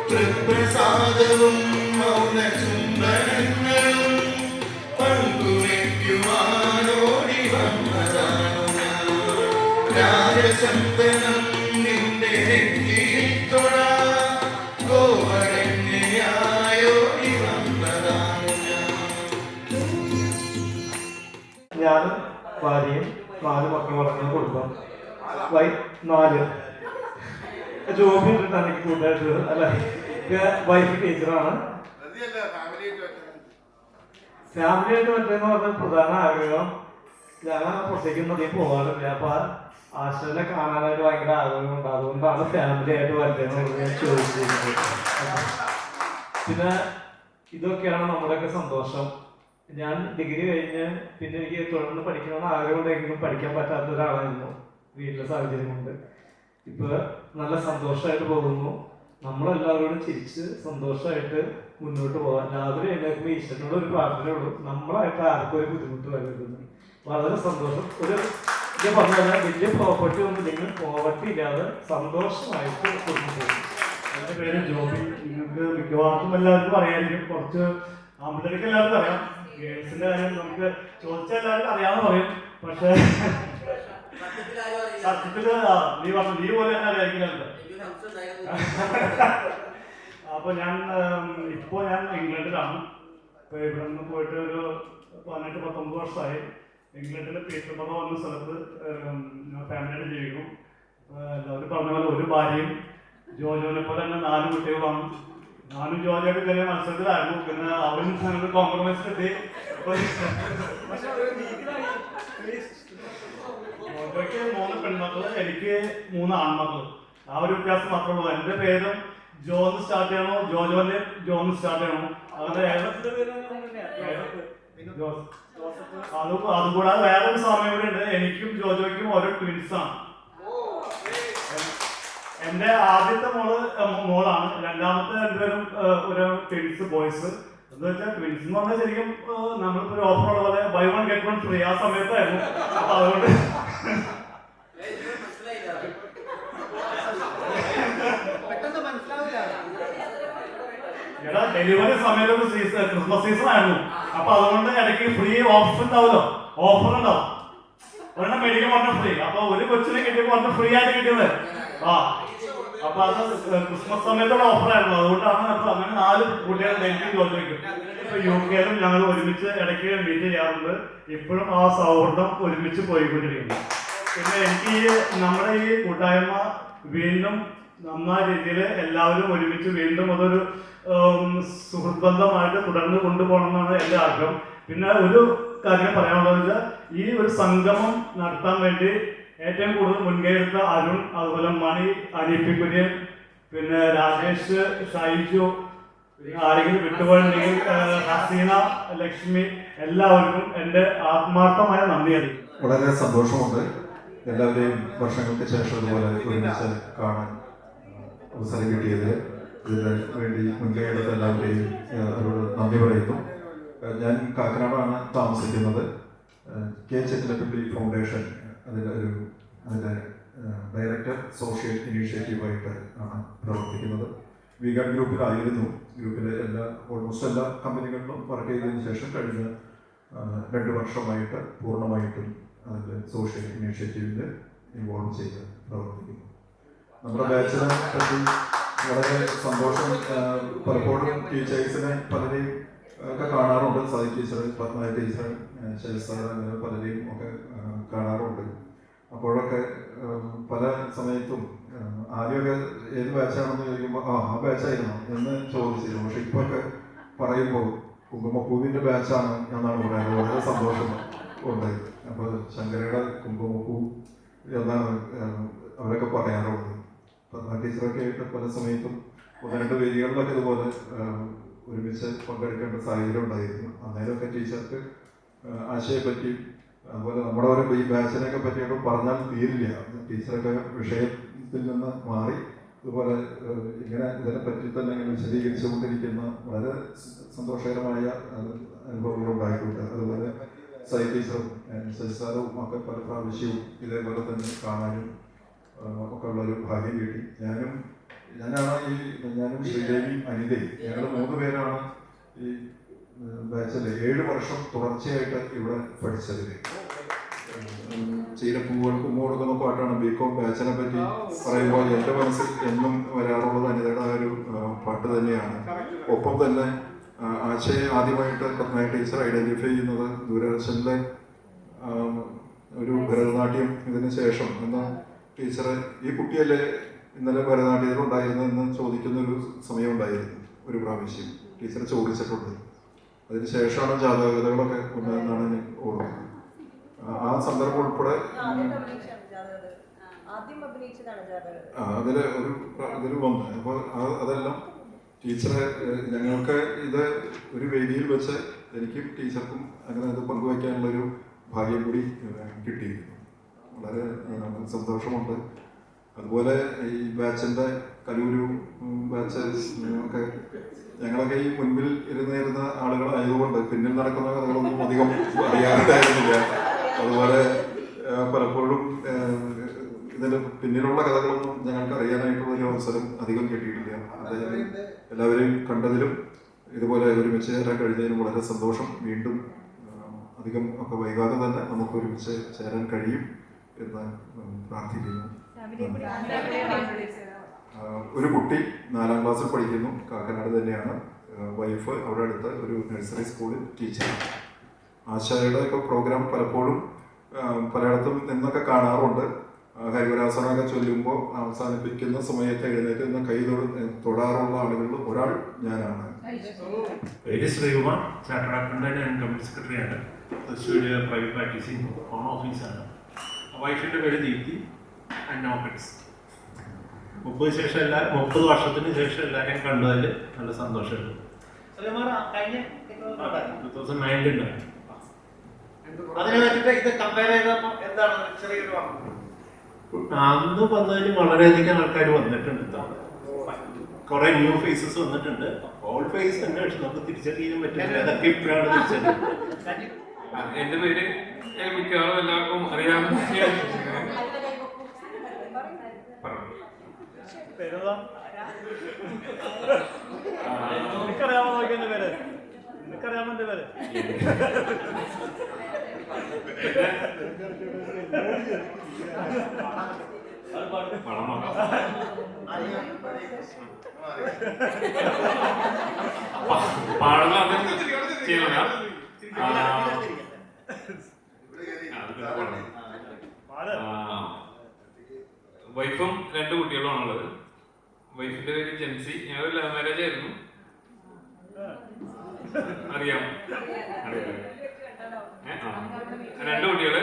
തൃപ്രസാദവും മൗന ചുംബനങ്ങളും പങ്കുവയ്ക്കുവാനോടി വന്നതാണു ഞാൻ രാജചന്ദനം നിന്റെ നെറ്റിയിൽ തൊഴാൻ ഗോവരണ്യായോടി വന്നതാണു ഞാൻ ഭാര്യയും 4 മക്കളും വളർന്ന കുടുംബം 4 ജോബി ഇട്ടിട്ടാണ് എനിക്ക് കൂടുതലായിട്ട് അല്ല വൈഫ് ടീച്ചറാണ് ഫാമിലിയായിട്ട് പറ്റുന്ന പറഞ്ഞ പ്രധാന ആഗ്രഹം ഞങ്ങൾ പുറത്തേക്കൊന്നും അധികം പോകാറില്ല അപ്പൊ ആശുവിനെ കാണാനായിട്ട് ഭയങ്കര ആഗ്രഹമുണ്ട് അതുകൊണ്ടാണ് ഫാമിലി ആയിട്ട് വരുന്നതെന്ന് ഞാൻ ചോദിച്ചിരുന്നത് പിന്നെ ഇതൊക്കെയാണ് നമ്മുടെയൊക്കെ സന്തോഷം ഞാൻ ഡിഗ്രി കഴിഞ്ഞ് പിന്നെ എനിക്ക് തുടർന്ന് പഠിക്കണമെന്ന് ആഗ്രഹമുണ്ടെങ്കിലും പഠിക്കാൻ പറ്റാത്ത ഒരാളായിരുന്നു വീട്ടിലെ സാഹചര്യം കൊണ്ട് ഇപ്പൊ നല്ല സന്തോഷമായിട്ട് പോകുന്നു നമ്മളെല്ലാവരോടും ചിരിച്ച് സന്തോഷമായിട്ട് മുന്നോട്ട് പോകാം എല്ലാവരും എഴുന്നേൽക്കുമ്പോൾ ഈശ്വരനോട് ഒരു പ്രാർത്ഥനയുള്ളൂ നമ്മളായിട്ട് ആർക്കും ഒരു ബുദ്ധിമുട്ട് വരരുതെന്ന് വളരെ സന്തോഷം ഒരു ഇത് പറഞ്ഞാൽ വലിയ പ്രോപ്പർട്ടി ഒന്നും നിങ്ങൾ പോവർട്ടി ഇല്ലാതെ സന്തോഷമായിട്ട് കൊണ്ടുപോകും എൻ്റെ പേര് ജോബി നിങ്ങൾക്ക് മിക്കവാർക്കും എല്ലാവർക്കും അറിയാമായിരിക്കും കുറച്ച് ആമ്പിളർക്ക് എല്ലാവർക്കും അറിയാം ഗേൾസിൻ്റെ കാര്യം നമുക്ക് ചോദിച്ചാൽ എല്ലാവർക്കും അറിയാമെന്ന് പറയും പക്ഷേ സത്യത്തിൽ നീ പറഞ്ഞു നീ പോലെ തന്നെ അറിയാമെങ്കിലല്ലോ അപ്പോൾ ഞാൻ ഇംഗ്ലണ്ടിലാണ് ഇപ്പോൾ ഇവിടെ നിന്ന് പോയിട്ട് ഒരു 18-19 വർഷമായി ഇംഗ്ലണ്ടിൽ പീറ്റർബറോ എന്ന സ്ഥലത്ത് ഫാമിലിയായിട്ട് ജീവിക്കുന്നു എല്ലാവരും പറഞ്ഞ പോലെ ഒരു ഭാര്യയും ജോജോനെ പോലെ തന്നെ 4 കുട്ടികളാണ് ഞാനും ജോലിയായിട്ട് ചെറിയ മത്സരത്തിലായിരുന്നു പിന്നെ അവരും ഞങ്ങൾ കോംപ്രമൈസ് എത്തി ജോജോയ്ക്ക് 3 പെൺമക്കൾ എനിക്ക് 3 ആൺമക്കൾ ആ ഒരു വ്യത്യാസം മാത്രമേ ഉള്ളൂ എൻ്റെ പേരും ജോന്ന് സ്റ്റാർട്ട് ചെയ്യണോ ജോജോന്റെ ജോന്ന് സ്റ്റാർട്ട് ചെയ്യണോ അവരുടെ ഏകദേശത്തിന്റെ പേര് അതുകൂടാതെ വേറൊരു സമയം കൂടെ ഉണ്ട് എനിക്കും ജോജോയ്ക്കും ഓരോ ട്വിൻസാണ് എൻ്റെ ആദ്യത്തെ മോളാണ് രണ്ടാമത്തെ രണ്ടുപേരും ഒരു ട്വിൻസ് ബോയ്സ് എന്ന് വെച്ചാൽ ട്വിൻസ് എന്ന് പറഞ്ഞാൽ ശരിക്കും നമ്മളിപ്പോ ഒരു ഓഫർ ഉള്ള പോലെ ബൈ 1 get 1 ഫ്രീ ആ സമയത്തായിരുന്നു അപ്പൊ അതുകൊണ്ട് എടാ ഡെലിവറി സമയത്ത് ക്രിസ്മസ് സീസൺ ആയിരുന്നു അപ്പൊ അതുകൊണ്ട് ഇടയ്ക്ക് ഫ്രീ ഓപ്ഷൻ ഉണ്ടാവുമല്ലോ ഓഫർ ഉണ്ടാവും ഒരെണ്ണം മേടിക്കാൻ പറഞ്ഞ ഫ്രീ. അപ്പൊ ഒരു കൊച്ചിനെ കിട്ടിയപ്പോ പറഞ്ഞ ഫ്രീ ആയിട്ട് കിട്ടിയത്. അപ്പൊ അത് ക്രിസ്മസ് സമയത്തുള്ള ഓഫറായിരുന്നു. അതുകൊണ്ടാണ് അപ്പൊ അങ്ങനെ 4 കുട്ടികളെ ഡെയിലി ജോലിക്കും. ഇപ്പൊ UK ഞങ്ങൾ ഒരുമിച്ച് ഇടയ്ക്ക് മീറ്റ് ചെയ്യാറുണ്ട്. ഇപ്പോഴും ആ സൗഹൃദം ഒരുമിച്ച് പോയിക്കൊണ്ടിരിക്കുന്നു. പിന്നെ എനിക്ക് നമ്മുടെ ഈ കൂട്ടായ്മ വീണ്ടും നന്നായ രീതിയിൽ എല്ലാവരും ഒരുമിച്ച് വീണ്ടും അതൊരു സുഹൃത്ത് ബന്ധമായിട്ട് തുടർന്ന് കൊണ്ടുപോകണം എന്നാണ് എൻ്റെ ആഗ്രഹം. പിന്നെ ഒരു കാര്യം പറയാനുള്ളത് വെച്ചാൽ ഈ ഒരു സംഗമം നടത്താൻ വേണ്ടി ഏറ്റവും കൂടുതൽ മുൻകൈ എടുത്ത അരുൺ, അതുപോലെ മണി, അനീപ് കുര്യൻ, പിന്നെ രാജേഷ്, ഷൈജു, ആരെങ്കിലും വിട്ടുപോയിട്ടുണ്ടെങ്കിൽ ഹസീന, ലക്ഷ്മി, എല്ലാവർക്കും എൻ്റെ ആത്മാർത്ഥമായ നന്ദി അറിയിക്കും. വളരെ സന്തോഷമുണ്ട് എല്ലാവരെയും വർഷങ്ങൾക്ക് ശേഷം ഇതുപോലെ ഒരുമിച്ച് കാണാൻ അവസരം കിട്ടിയത്. ഇതിന് വേണ്ടി മുൻകൈ എടുത്ത എല്ലാവരെയും അവരോട് നന്ദി പറയുന്നു. ഞാൻ കാക്കനാടാണ് താമസിക്കുന്നത്. കെ ചെറ്റിലപ്പള്ളി ഫൗണ്ടേഷൻ അതിൻ്റെ ഡയറക്ടർ സോഷ്യൽ ഇനീഷ്യേറ്റീവായിട്ട് ആണ് പ്രവർത്തിക്കുന്നത്. വീഗാൻ ഗ്രൂപ്പിലായിരുന്നു. ഗ്രൂപ്പിലെ ഓൾമോസ്റ്റ് എല്ലാ കമ്പനികളിലും വർക്ക് ചെയ്തതിന് ശേഷം കഴിഞ്ഞ 2 വർഷമായിട്ട് പൂർണ്ണമായിട്ടും അതിൽ സോഷ്യൽ ഇനീഷ്യേറ്റീവിൽ ഇൻവോൾവ് ചെയ്ത് പ്രവർത്തിക്കുന്നു. നമ്മുടെ ബാച്ചിനെ പറ്റി വളരെ സന്തോഷം. പലപ്പോഴും ടീച്ചേഴ്സിനെ പലരെയും ഒക്കെ കാണാറുണ്ട്. സായി ടീച്ചർ, പത്മ ടീച്ചർ, ശൈലസാർ, അങ്ങനെ പലരെയും ഒക്കെ കാണാറുണ്ട്. അപ്പോഴൊക്കെ പല സമയത്തും ആദ്യമൊക്കെ ഏത് ബാച്ചാണെന്ന് ചോദിക്കുമ്പോൾ ആ ബാച്ചായിരുന്നു എന്ന് ചോദിച്ചിരുന്നു. പക്ഷെ ഇപ്പൊക്കെ പറയുമ്പോൾ കുങ്കുമപ്പൂവിൻ്റെ ബാച്ചാണ് എന്നാണ് പറയുന്നത്. വളരെ സന്തോഷം ഉണ്ട്. അപ്പോൾ ശങ്കരയുടെ കുങ്കുമപ്പൂ എന്നാണ് അവരൊക്കെ പറയാറുള്ളത്. പത്മ ടീച്ചറൊക്കെ ആയിട്ട് പല സമയത്തും 1-2 വേദികളിലൊക്കെ ഇതുപോലെ ഒരുമിച്ച് പങ്കെടുക്കേണ്ട സാഹചര്യം ഉണ്ടായിരുന്നു. അന്നേരമൊക്കെ ടീച്ചർക്ക് ആശയെപ്പറ്റി അതുപോലെ നമ്മുടെ ഒരു ഈ ബാച്ചിനെയൊക്കെ പറ്റിയൊക്കെ പറഞ്ഞാൽ തീരില്ല. ടീച്ചറൊക്കെ വിഷയത്തിൽ നിന്ന് മാറി ഇതുപോലെ ഇങ്ങനെ ഇതിനെപ്പറ്റി തന്നെ ഇങ്ങനെ വിശദീകരിച്ചു കൊണ്ടിരിക്കുന്ന വളരെ സന്തോഷകരമായ അനുഭവങ്ങൾ ഉണ്ടായിട്ടുണ്ട്. അതുപോലെ സായി ടീച്ചറും ശശിസാറും ഒക്കെ പല പ്രാവശ്യവും ഇതേപോലെ തന്നെ കാണാനും ഒക്കെ ഉള്ളൊരു ഭാഗ്യം കിട്ടി. ഞാനും ശ്രീദേവി, അനിതയും ഞങ്ങൾ 3 പേരാണ് ഈ ബാച്ചിൽ 7 വർഷം തുടർച്ചയായിട്ട് ഇവിടെ പഠിച്ചതിൽ. ചീരപ്പൂവുകൾ കുമ്മോടുക്കുന്ന പാട്ടാണ് ബികോം ബാച്ചിനെ പറ്റി പറയുമ്പോൾ എൻ്റെ മനസ്സിൽ എന്നും വരാറുള്ളത് അനിതയുടെ ആ ഒരു പാട്ട് തന്നെയാണ്. ഒപ്പം തന്നെ ആശയെ ആദ്യമായിട്ട് പത്മ ടീച്ചർ ഐഡൻറ്റിഫൈ ചെയ്യുന്നത് ദൂരദർശനിലെ ഒരു ഭരതനാട്യം ഇതിന് ശേഷം എന്ന ടീച്ചറെ ഈ കുട്ടിയല്ലേ ഇന്നലെ ഭരതനാട്യത്തിലുണ്ടായിരുന്നെന്ന് ചോദിക്കുന്നൊരു സമയം ഉണ്ടായിരുന്നു. ഒരു പ്രാവശ്യം ടീച്ചർ ചോദിച്ചിട്ടുണ്ട്. അതിന് ശേഷമാണ് ജാതകതകളൊക്കെ ഉണ്ടായെന്നാണ് എനിക്ക് ഓർമ്മ. ആ സന്ദർഭം ഉൾപ്പെടെ അതിൽ വന്ന് അപ്പോൾ അതെല്ലാം ടീച്ചറെ ഞങ്ങൾക്ക് ഇത് ഒരു വേദിയിൽ വെച്ച് എനിക്കും ടീച്ചർക്കും അങ്ങനെ ഇത് പങ്കുവയ്ക്കാനുള്ളൊരു ഭാഗ്യം കൂടി കിട്ടിയിരുന്നു. വളരെ സന്തോഷമുണ്ട്. അതുപോലെ ഈ ബാച്ചിൻ്റെ കലൂരു ബാച്ച് ഒക്കെ ഞങ്ങളൊക്കെ ഈ മുൻപിൽ ഇരുന്നിരുന്ന ആളുകളായതുകൊണ്ട് പിന്നിൽ നടക്കുന്ന കഥകളൊന്നും അധികം അറിയാറുണ്ടായിരുന്നില്ല. അതുപോലെ പലപ്പോഴും ഇതിന് പിന്നിലുള്ള കഥകളൊന്നും ഞങ്ങൾക്ക് അറിയാനായിട്ടുള്ള ഒരു അവസരം അധികം കിട്ടിയിട്ടില്ല. അതായത് എല്ലാവരെയും കണ്ടതിലും ഇതുപോലെ ഒരുമിച്ച് ചേരാൻ കഴിഞ്ഞതിനും വളരെ സന്തോഷം. വീണ്ടും അധികം ഒക്കെ വൈകാതെ തന്നെ നമുക്ക് ഒരുമിച്ച് ചേരാൻ കഴിയും എന്ന് പ്രാർത്ഥിക്കുന്നു. ഒരു കുട്ടി 4ാം ക്ലാസ്സിൽ പഠിക്കുന്നു. കാക്കനാട് തന്നെയാണ്. വൈഫ് അവിടെ അടുത്ത ഒരു നഴ്സറി സ്കൂളിൽ ടീച്ചറാണ്. ആശയുടെ ഒക്കെ പ്രോഗ്രാം പലപ്പോഴും പലയിടത്തും നിന്നൊക്കെ കാണാറുണ്ട്. ഹരിവരാസനമൊക്കെ ചൊല്ലുമ്പോൾ അവസാനിപ്പിക്കുന്ന സമയത്ത് എഴുന്നേറ്റ് നിന്ന് കൈ തൊടാറുള്ള ആളുകളിൽ ഒരാൾ ഞാനാണ്. പേര് Sreekumar, chartered accountant and company സെക്രട്ടറിയാണ്. തൃശ്ശൂർ പ്രൈവറ്റ് പ്രാക്ടീസിംഗ് ഹോം ഓഫീസാണ്. വൈഫിൻ്റെ പേര് ദീപ്തി. അന്നോക്കട്സ് 30 വർഷത്തിന് ശേഷം എല്ലാവരെയും കണ്ടതിൽ നല്ല സന്തോഷമുണ്ട്. 2009 അന്ന് വന്നതിന് വളരെയധികം ആൾക്കാർ വന്നിട്ടുണ്ട്. കുറെ ന്യൂ ഫേസസ് വന്നിട്ടുണ്ട്. ഓൾഡ് ഫേസ് തന്നെ പക്ഷെ നമുക്ക് തിരിച്ചറിയാൻ പറ്റില്ല. അതൊക്കെ ഇപ്പോഴാണ് തിരിച്ചറിയുന്നത്. എൻ്റെ പേര് മിക്കവാറും എല്ലാവർക്കും അറിയാവുന്ന എനിക്കറിയാമോ? നോക്കിയ പേര് എനിക്കറിയാമോ? എൻ്റെ പേര് പണം നോക്കാം. പാടുന്ന അത് ചെയ്യണ വൈഫും 2 കുട്ടികളുമാണുള്ളത്. വൈഫിന്റെ പേര് ജെൻസി. ഞങ്ങൾ ലവ് മാരേജ് ആയിരുന്നു. അറിയാം. 2 കുട്ടികള്.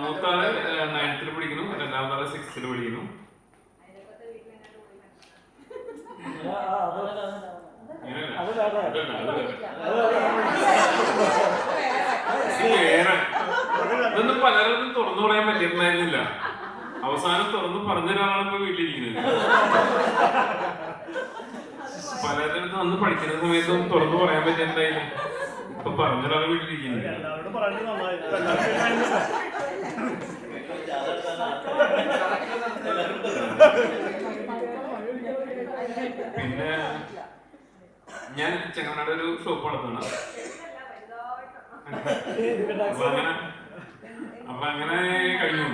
മൂത്താള് 9th പഠിക്കുന്നു, രണ്ടാമത്താള് 6th പഠിക്കുന്നു. ഇതൊന്നും പലരും തുറന്നു പറയാൻ പറ്റിയിട്ടുണ്ടായിരുന്നില്ല. അവസാനം തുറന്ന് പറഞ്ഞൊരാളാണ് ഇപ്പൊ വീട്ടിലിരിക്കുന്നത്. പലരും അന്ന് പഠിക്കുന്ന സമയത്തും തുറന്നു പറയാൻ പറ്റിയിട്ടുണ്ടായില്ല. ഇപ്പൊ പറഞ്ഞൊരാളെ വീട്ടിലിരിക്കുന്നത്. പിന്നെ ഞാൻ ചെങ്ങനാട് ഒരു ഷോപ്പ് നടത്തുന്നു. അപ്പൊ അങ്ങനെ കഴിഞ്ഞു.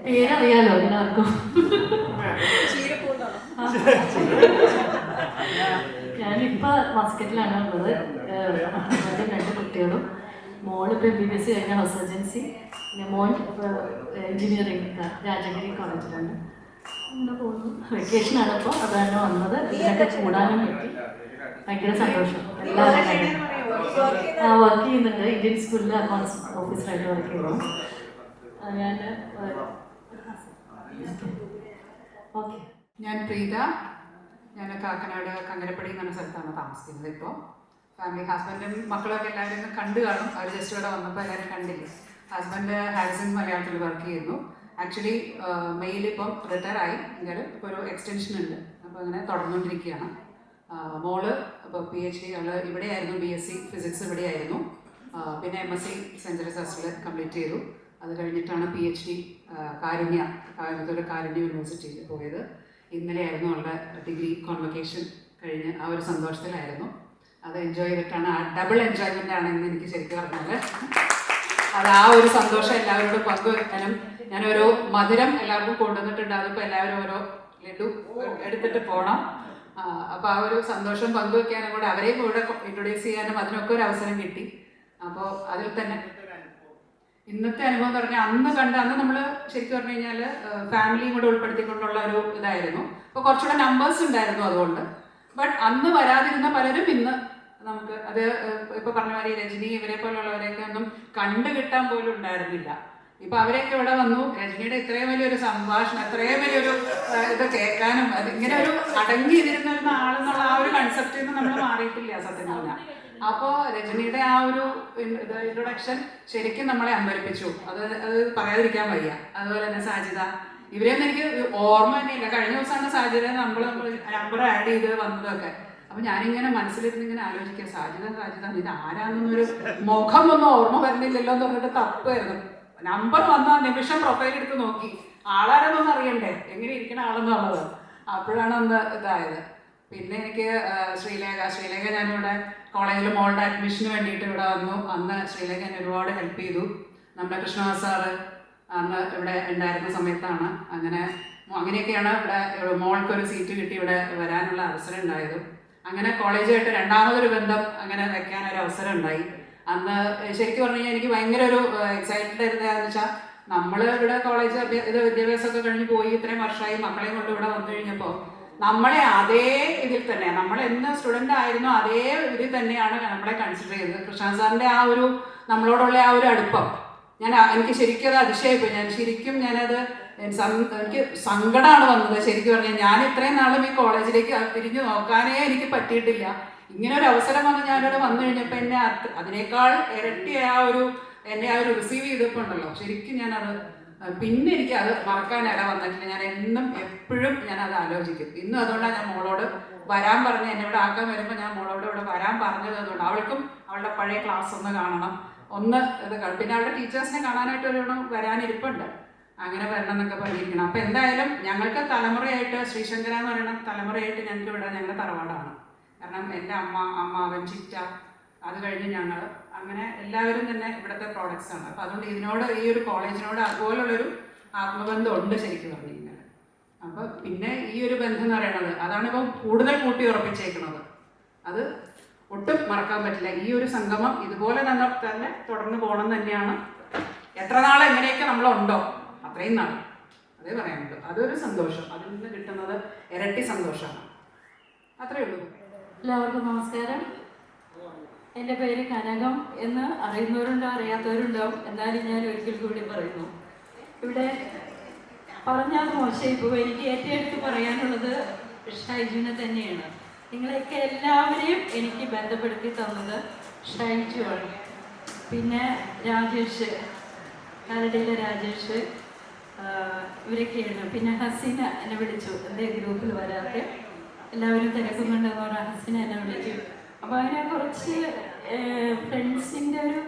പേരറിയാലോ എല്ലാവർക്കും. ഞാനിപ്പോൾ മസ്കറ്റിലാണ് ഉള്ളത്. 2 കുട്ടികളും. മോളിപ്പോൾ MBBS കഴിഞ്ഞ ഹൗസ് സർജൻസി. പിന്നെ മോൻ എൻജിനീയറിംഗ് രാജഗിരി കോളേജിലാണ്. അങ്ങനെ പോകുന്നു. വെക്കേഷനാണ് ഇപ്പോൾ, അതാണ് വന്നത്. ഇതിനൊക്കെ കൂടാനും പറ്റി. ഭയങ്കര സന്തോഷം. എല്ലാവരും വർക്ക് ചെയ്യുന്നുണ്ട്. ഇന്ത്യൻ സ്കൂളിൽ അക്കൗണ്ട്സ് ഓഫീസറായിട്ട് വർക്ക് ചെയ്യുന്നു. ഞാൻ ഓക്കെ. ഞാൻ പ്രീത. ഞാൻ കാക്കനാട് കങ്ങരപ്പടി എന്ന് പറഞ്ഞ സ്ഥലത്താണ് താമസിക്കുന്നത് ഇപ്പോൾ. ഫാമിലി ഹസ്ബൻഡും മക്കളൊക്കെ എല്ലാവരും കണ്ടു കാണും. അവർ ജസ്റ്റ് ഇവിടെ വന്നപ്പോൾ എല്ലാവരും കണ്ടില്ല. ഹസ്ബൻഡ് ഹാരിസൺ മലയാളത്തിൽ വർക്ക് ചെയ്യുന്നു. ആക്ച്വലി മെയിൽ ഇപ്പം റിട്ടയർ ആയി, എങ്കിലും ഇപ്പോൾ ഒരു എക്സ്റ്റൻഷൻ ഉണ്ട്. അപ്പോൾ അങ്ങനെ തുടർന്നുകൊണ്ടിരിക്കുകയാണ്. മോള് ഇപ്പോൾ PhD അവൾ ഇവിടെയായിരുന്നു. BSc ഫിസിക്സ് ഇവിടെയായിരുന്നു. പിന്നെ MSc സെൻറ്റ് ജെറസിൽ കംപ്ലീറ്റ് ചെയ്തു. അത് കഴിഞ്ഞിട്ടാണ് PhD കോയമ്പത്തൂർ കാരുണ്യ യൂണിവേഴ്സിറ്റിയിൽ പോയത്. ഇന്നലെയായിരുന്നു അവളുടെ ഡിഗ്രി കോൺവൊക്കേഷൻ കഴിഞ്ഞ്. ആ ഒരു സന്തോഷത്തിലായിരുന്നു. അത് എൻജോയ് ചെയ്തിട്ടാണ്. ആ ഡബിൾ എൻജോയ്മെൻ്റ് ആണ് എന്ന് എനിക്ക് ശരിക്കും പറഞ്ഞാൽ. അത് ആ ഒരു സന്തോഷം എല്ലാവരോടും പങ്കുവെക്കാനും ഞാനൊരു മധുരം എല്ലാവർക്കും കൊണ്ടുവന്നിട്ടുണ്ട്. അതിപ്പോൾ എല്ലാവരും ഓരോ ലഡു എടുത്തിട്ട് പോകണം. അപ്പോൾ ആ ഒരു സന്തോഷം പങ്കുവെക്കാനും കൂടെ അവരെയും കൂടെ ഇൻട്രൊഡ്യൂസ് ചെയ്യാനും അതിനൊക്കെ ഒരു അവസരം കിട്ടി. അപ്പോൾ അതിൽ തന്നെ ഇന്നത്തെ അനുഭവം എന്ന് പറഞ്ഞാൽ അന്ന് നമ്മൾ ശരിക്കും പറഞ്ഞു കഴിഞ്ഞാൽ ഫാമിലിയും കൂടെ ഉൾപ്പെടുത്തിക്കൊണ്ടുള്ള ഒരു ഇതായിരുന്നു. അപ്പോൾ കുറച്ചുകൂടെ നമ്പേഴ്സ് ഉണ്ടായിരുന്നു അതുകൊണ്ട്. ബട്ട് അന്ന് വരാതിരുന്ന പലരും ഇന്ന് നമുക്ക് അത് ഇപ്പോൾ പറഞ്ഞ മാതിരി രജനി ഇവരെ പോലുള്ളവരെയൊക്കെ ഒന്നും കണ്ടു കിട്ടാൻ പോലും ഉണ്ടായിരുന്നില്ല. ഇപ്പം അവരെയൊക്കെ ഇവിടെ വന്നു. രജനിയുടെ ഇത്രയും വലിയൊരു സംഭാഷണം, ഇത്രയും വലിയൊരു ഇത് കേൾക്കാനും ഇങ്ങനെ ഒരു അടങ്ങിയിരുന്നിരുന്ന ആളെന്നുള്ള ആ ഒരു കൺസെപ്റ്റിൽ നിന്ന് നമ്മൾ മാറിയിട്ടില്ല സത്യം പറഞ്ഞാൽ. അപ്പോൾ രജനിയുടെ ആ ഒരു ഇൻട്രൊഡക്ഷൻ ശരിക്കും നമ്മളെ അമ്പരിപ്പിച്ചു. അത് പറയാതിരിക്കാൻ വയ്യ. അതുപോലെ തന്നെ സാജിത, ഇവരെയൊന്നും എനിക്ക് ഓർമ്മ തന്നെയില്ല. കഴിഞ്ഞ ദിവസമാണ് സാജിത നമ്മൾ നമ്പർ ആഡ് ചെയ്ത് വന്നതൊക്കെ. അപ്പം ഞാനിങ്ങനെ മനസ്സിലിരുന്ന് ആലോചിക്കുക, സാജിത ഇത് ആരാന്നൊരു മുഖമൊന്നും ഓർമ്മ വരുന്നില്ലല്ലോ എന്ന് പറഞ്ഞിട്ട് തപ്പായിരുന്നു. നമ്പർ വന്ന നിമിഷം പ്രൊഫൈൽ എടുത്ത് നോക്കി ആളാരെന്നൊന്നും അറിയണ്ടേ, എങ്ങനെ ഇരിക്കണ ആളെന്നുള്ളത്. അപ്പോഴാണ് ഒന്ന് ഇതായത്. പിന്നെ എനിക്ക് ശ്രീലേഖ ഞാനിവിടെ കോളേജിൽ മോളുടെ അഡ്മിഷന് വേണ്ടിയിട്ട് ഇവിടെ വന്നു. അന്ന് ശ്രീലേഖ എന്നെ ഒരുപാട് ഹെൽപ്പ് ചെയ്തു. നമ്മുടെ കൃഷ്ണദാസ് സാറ് അന്ന് ഇവിടെ ഉണ്ടായിരുന്ന സമയത്താണ് അങ്ങനെയൊക്കെയാണ് ഇവിടെ മോൾക്കൊരു സീറ്റ് കിട്ടി ഇവിടെ വരാനുള്ള അവസരം ഉണ്ടായത്. അങ്ങനെ കോളേജുമായിട്ട് രണ്ടാമതൊരു ബന്ധം അങ്ങനെ വെക്കാനൊരു അവസരം ഉണ്ടായി. അന്ന് ശരിക്കും പറഞ്ഞു കഴിഞ്ഞാൽ എനിക്ക് ഭയങ്കര ഒരു എക്സൈറ്റഡ് ആയിരുന്നതെന്ന് വെച്ചാൽ നമ്മൾ ഇവിടെ കോളേജ് വിദ്യാഭ്യാസമൊക്കെ കഴിഞ്ഞ് പോയി ഇത്രയും വർഷമായി മക്കളെയും കൊണ്ട് ഇവിടെ വന്നു കഴിഞ്ഞപ്പോൾ നമ്മളെ അതേ ഇതിൽ തന്നെ നമ്മൾ എന്ന് സ്റ്റുഡൻ്റ് ആയിരുന്നോ അതേ ഇതിൽ തന്നെയാണ് നമ്മളെ കൺസിഡർ ചെയ്തത്. കൃഷ്ണ സാറിൻ്റെ ആ ഒരു നമ്മളോടുള്ള ആ ഒരു അടുപ്പം എനിക്ക് ശരിക്കും അത് അതിശയപ്പോയി. എനിക്ക് സങ്കടമാണ് വന്നത് ശരിക്കും പറഞ്ഞാൽ. ഞാൻ ഇത്രയും നാളും ഈ കോളേജിലേക്ക് തിരിഞ്ഞു നോക്കാനേ എനിക്ക് പറ്റിയിട്ടില്ല. ഇങ്ങനെ ഒരു അവസരം വന്ന് ഞാനിവിടെ വന്നു കഴിഞ്ഞപ്പോൾ എന്നെ അതിനേക്കാൾ ഇരട്ടി എന്നെ ആ ഒരു റിസീവ് ചെയ്തപ്പോൾ ഉണ്ടല്ലോ, ശരിക്കും ഞാനത് പിന്നെ എനിക്കത് മറക്കാൻ ഇട വന്നിട്ടില്ല. ഞാൻ എന്നും എപ്പോഴും ഞാനത് ആലോചിക്കും. ഇന്നും അതുകൊണ്ടാണ് ഞാൻ മോളോട് വരാൻ പറഞ്ഞ് എന്നെ ഇവിടെ ആക്കാൻ വരുമ്പോൾ ഞാൻ മോളോട് ഇവിടെ വരാൻ പറഞ്ഞത്. അതുകൊണ്ട് അവൾക്കും അവളുടെ പഴയ ക്ലാസ് ഒന്ന് കാണണം, ഒന്ന് ഇത് പിന്നെ അവളുടെ ടീച്ചേഴ്സിനെ കാണാനായിട്ട് ഒരു വരാനിരിപ്പുണ്ട്. അങ്ങനെ വരണം എന്നൊക്കെ പറഞ്ഞിരിക്കണം. അപ്പോൾ എന്തായാലും ഞങ്ങൾക്ക് തലമുറയായിട്ട് ശ്രീശങ്കര എന്ന് പറയുന്ന തലമുറയായിട്ട് ഞങ്ങൾക്ക് ഇവിടെ ഞങ്ങളുടെ തറവാടാണ്. കാരണം എൻ്റെ അമ്മാവൻ, ചിറ്റ, അത് കഴിഞ്ഞ് ഞങ്ങൾ, അങ്ങനെ എല്ലാവരും തന്നെ ഇവിടുത്തെ പ്രോഡക്റ്റ്സ് ആണ്. അപ്പോൾ അതുകൊണ്ട് ഇതിനോട്, ഈ ഒരു കോളേജിനോട് അതുപോലുള്ളൊരു ആത്മബന്ധം ഉണ്ട് ശരിക്കും പറഞ്ഞു കഴിഞ്ഞാൽ. അപ്പോൾ പിന്നെ ഈ ഒരു ബന്ധം എന്ന് പറയുന്നത് അതാണ് ഇപ്പോൾ കൂടുതൽ കൂട്ടി ഉറപ്പിച്ചേക്കുന്നത്. അത് ഒട്ടും മറക്കാൻ പറ്റില്ല. ഈ ഒരു സംഗമം ഇതുപോലെ തന്നെ തുടർന്ന് പോകണം തന്നെയാണ്. എത്ര നാൾ എങ്ങനെയൊക്കെ നമ്മളുണ്ടോ അത്രയും നാൾ, അതേ പറയാനുള്ളൂ. അതൊരു സന്തോഷം, അതിൽ നിന്ന് കിട്ടുന്നത് ഇരട്ടി സന്തോഷമാണ്. അത്രയേ ഉള്ളൂ. എല്ലാവർക്കും നമസ്കാരം. എൻ്റെ പേര് കനകം എന്ന് അറിയുന്നവരുണ്ടോ അറിയാത്തവരുണ്ടാവും, എന്നാലും ഞാൻ ഒരിക്കൽ കൂടി പറയുന്നു. ഇവിടെ പറഞ്ഞാൽ മോശം, ഇപ്പോൾ എനിക്ക് ഏറ്റവും എടുത്ത് പറയാനുള്ളത് ഷൈജുവിനെ തന്നെയാണ്. നിങ്ങളെയൊക്കെ എല്ലാവരെയും എനിക്ക് ബന്ധപ്പെടുത്തി തന്നത് ഷൈജുവാണ്. പിന്നെ രാജേഷ്, കാലടിയിലെ രാജേഷ്, ഇവരൊക്കെയാണ്. പിന്നെ ഹസീന എന്നെ വിളിച്ചു, എൻ്റെ ഗ്രൂപ്പിൽ വരാതെ എല്ലാവരും തിരക്കുന്നുണ്ടെന്ന് പറഞ്ഞാൽ ഹസീന എന്നെ വിളിച്ചു. അപ്പോൾ അങ്ങനെ കുറച്ച് ഫ്രണ്ട്സിൻ്റെ ഒരു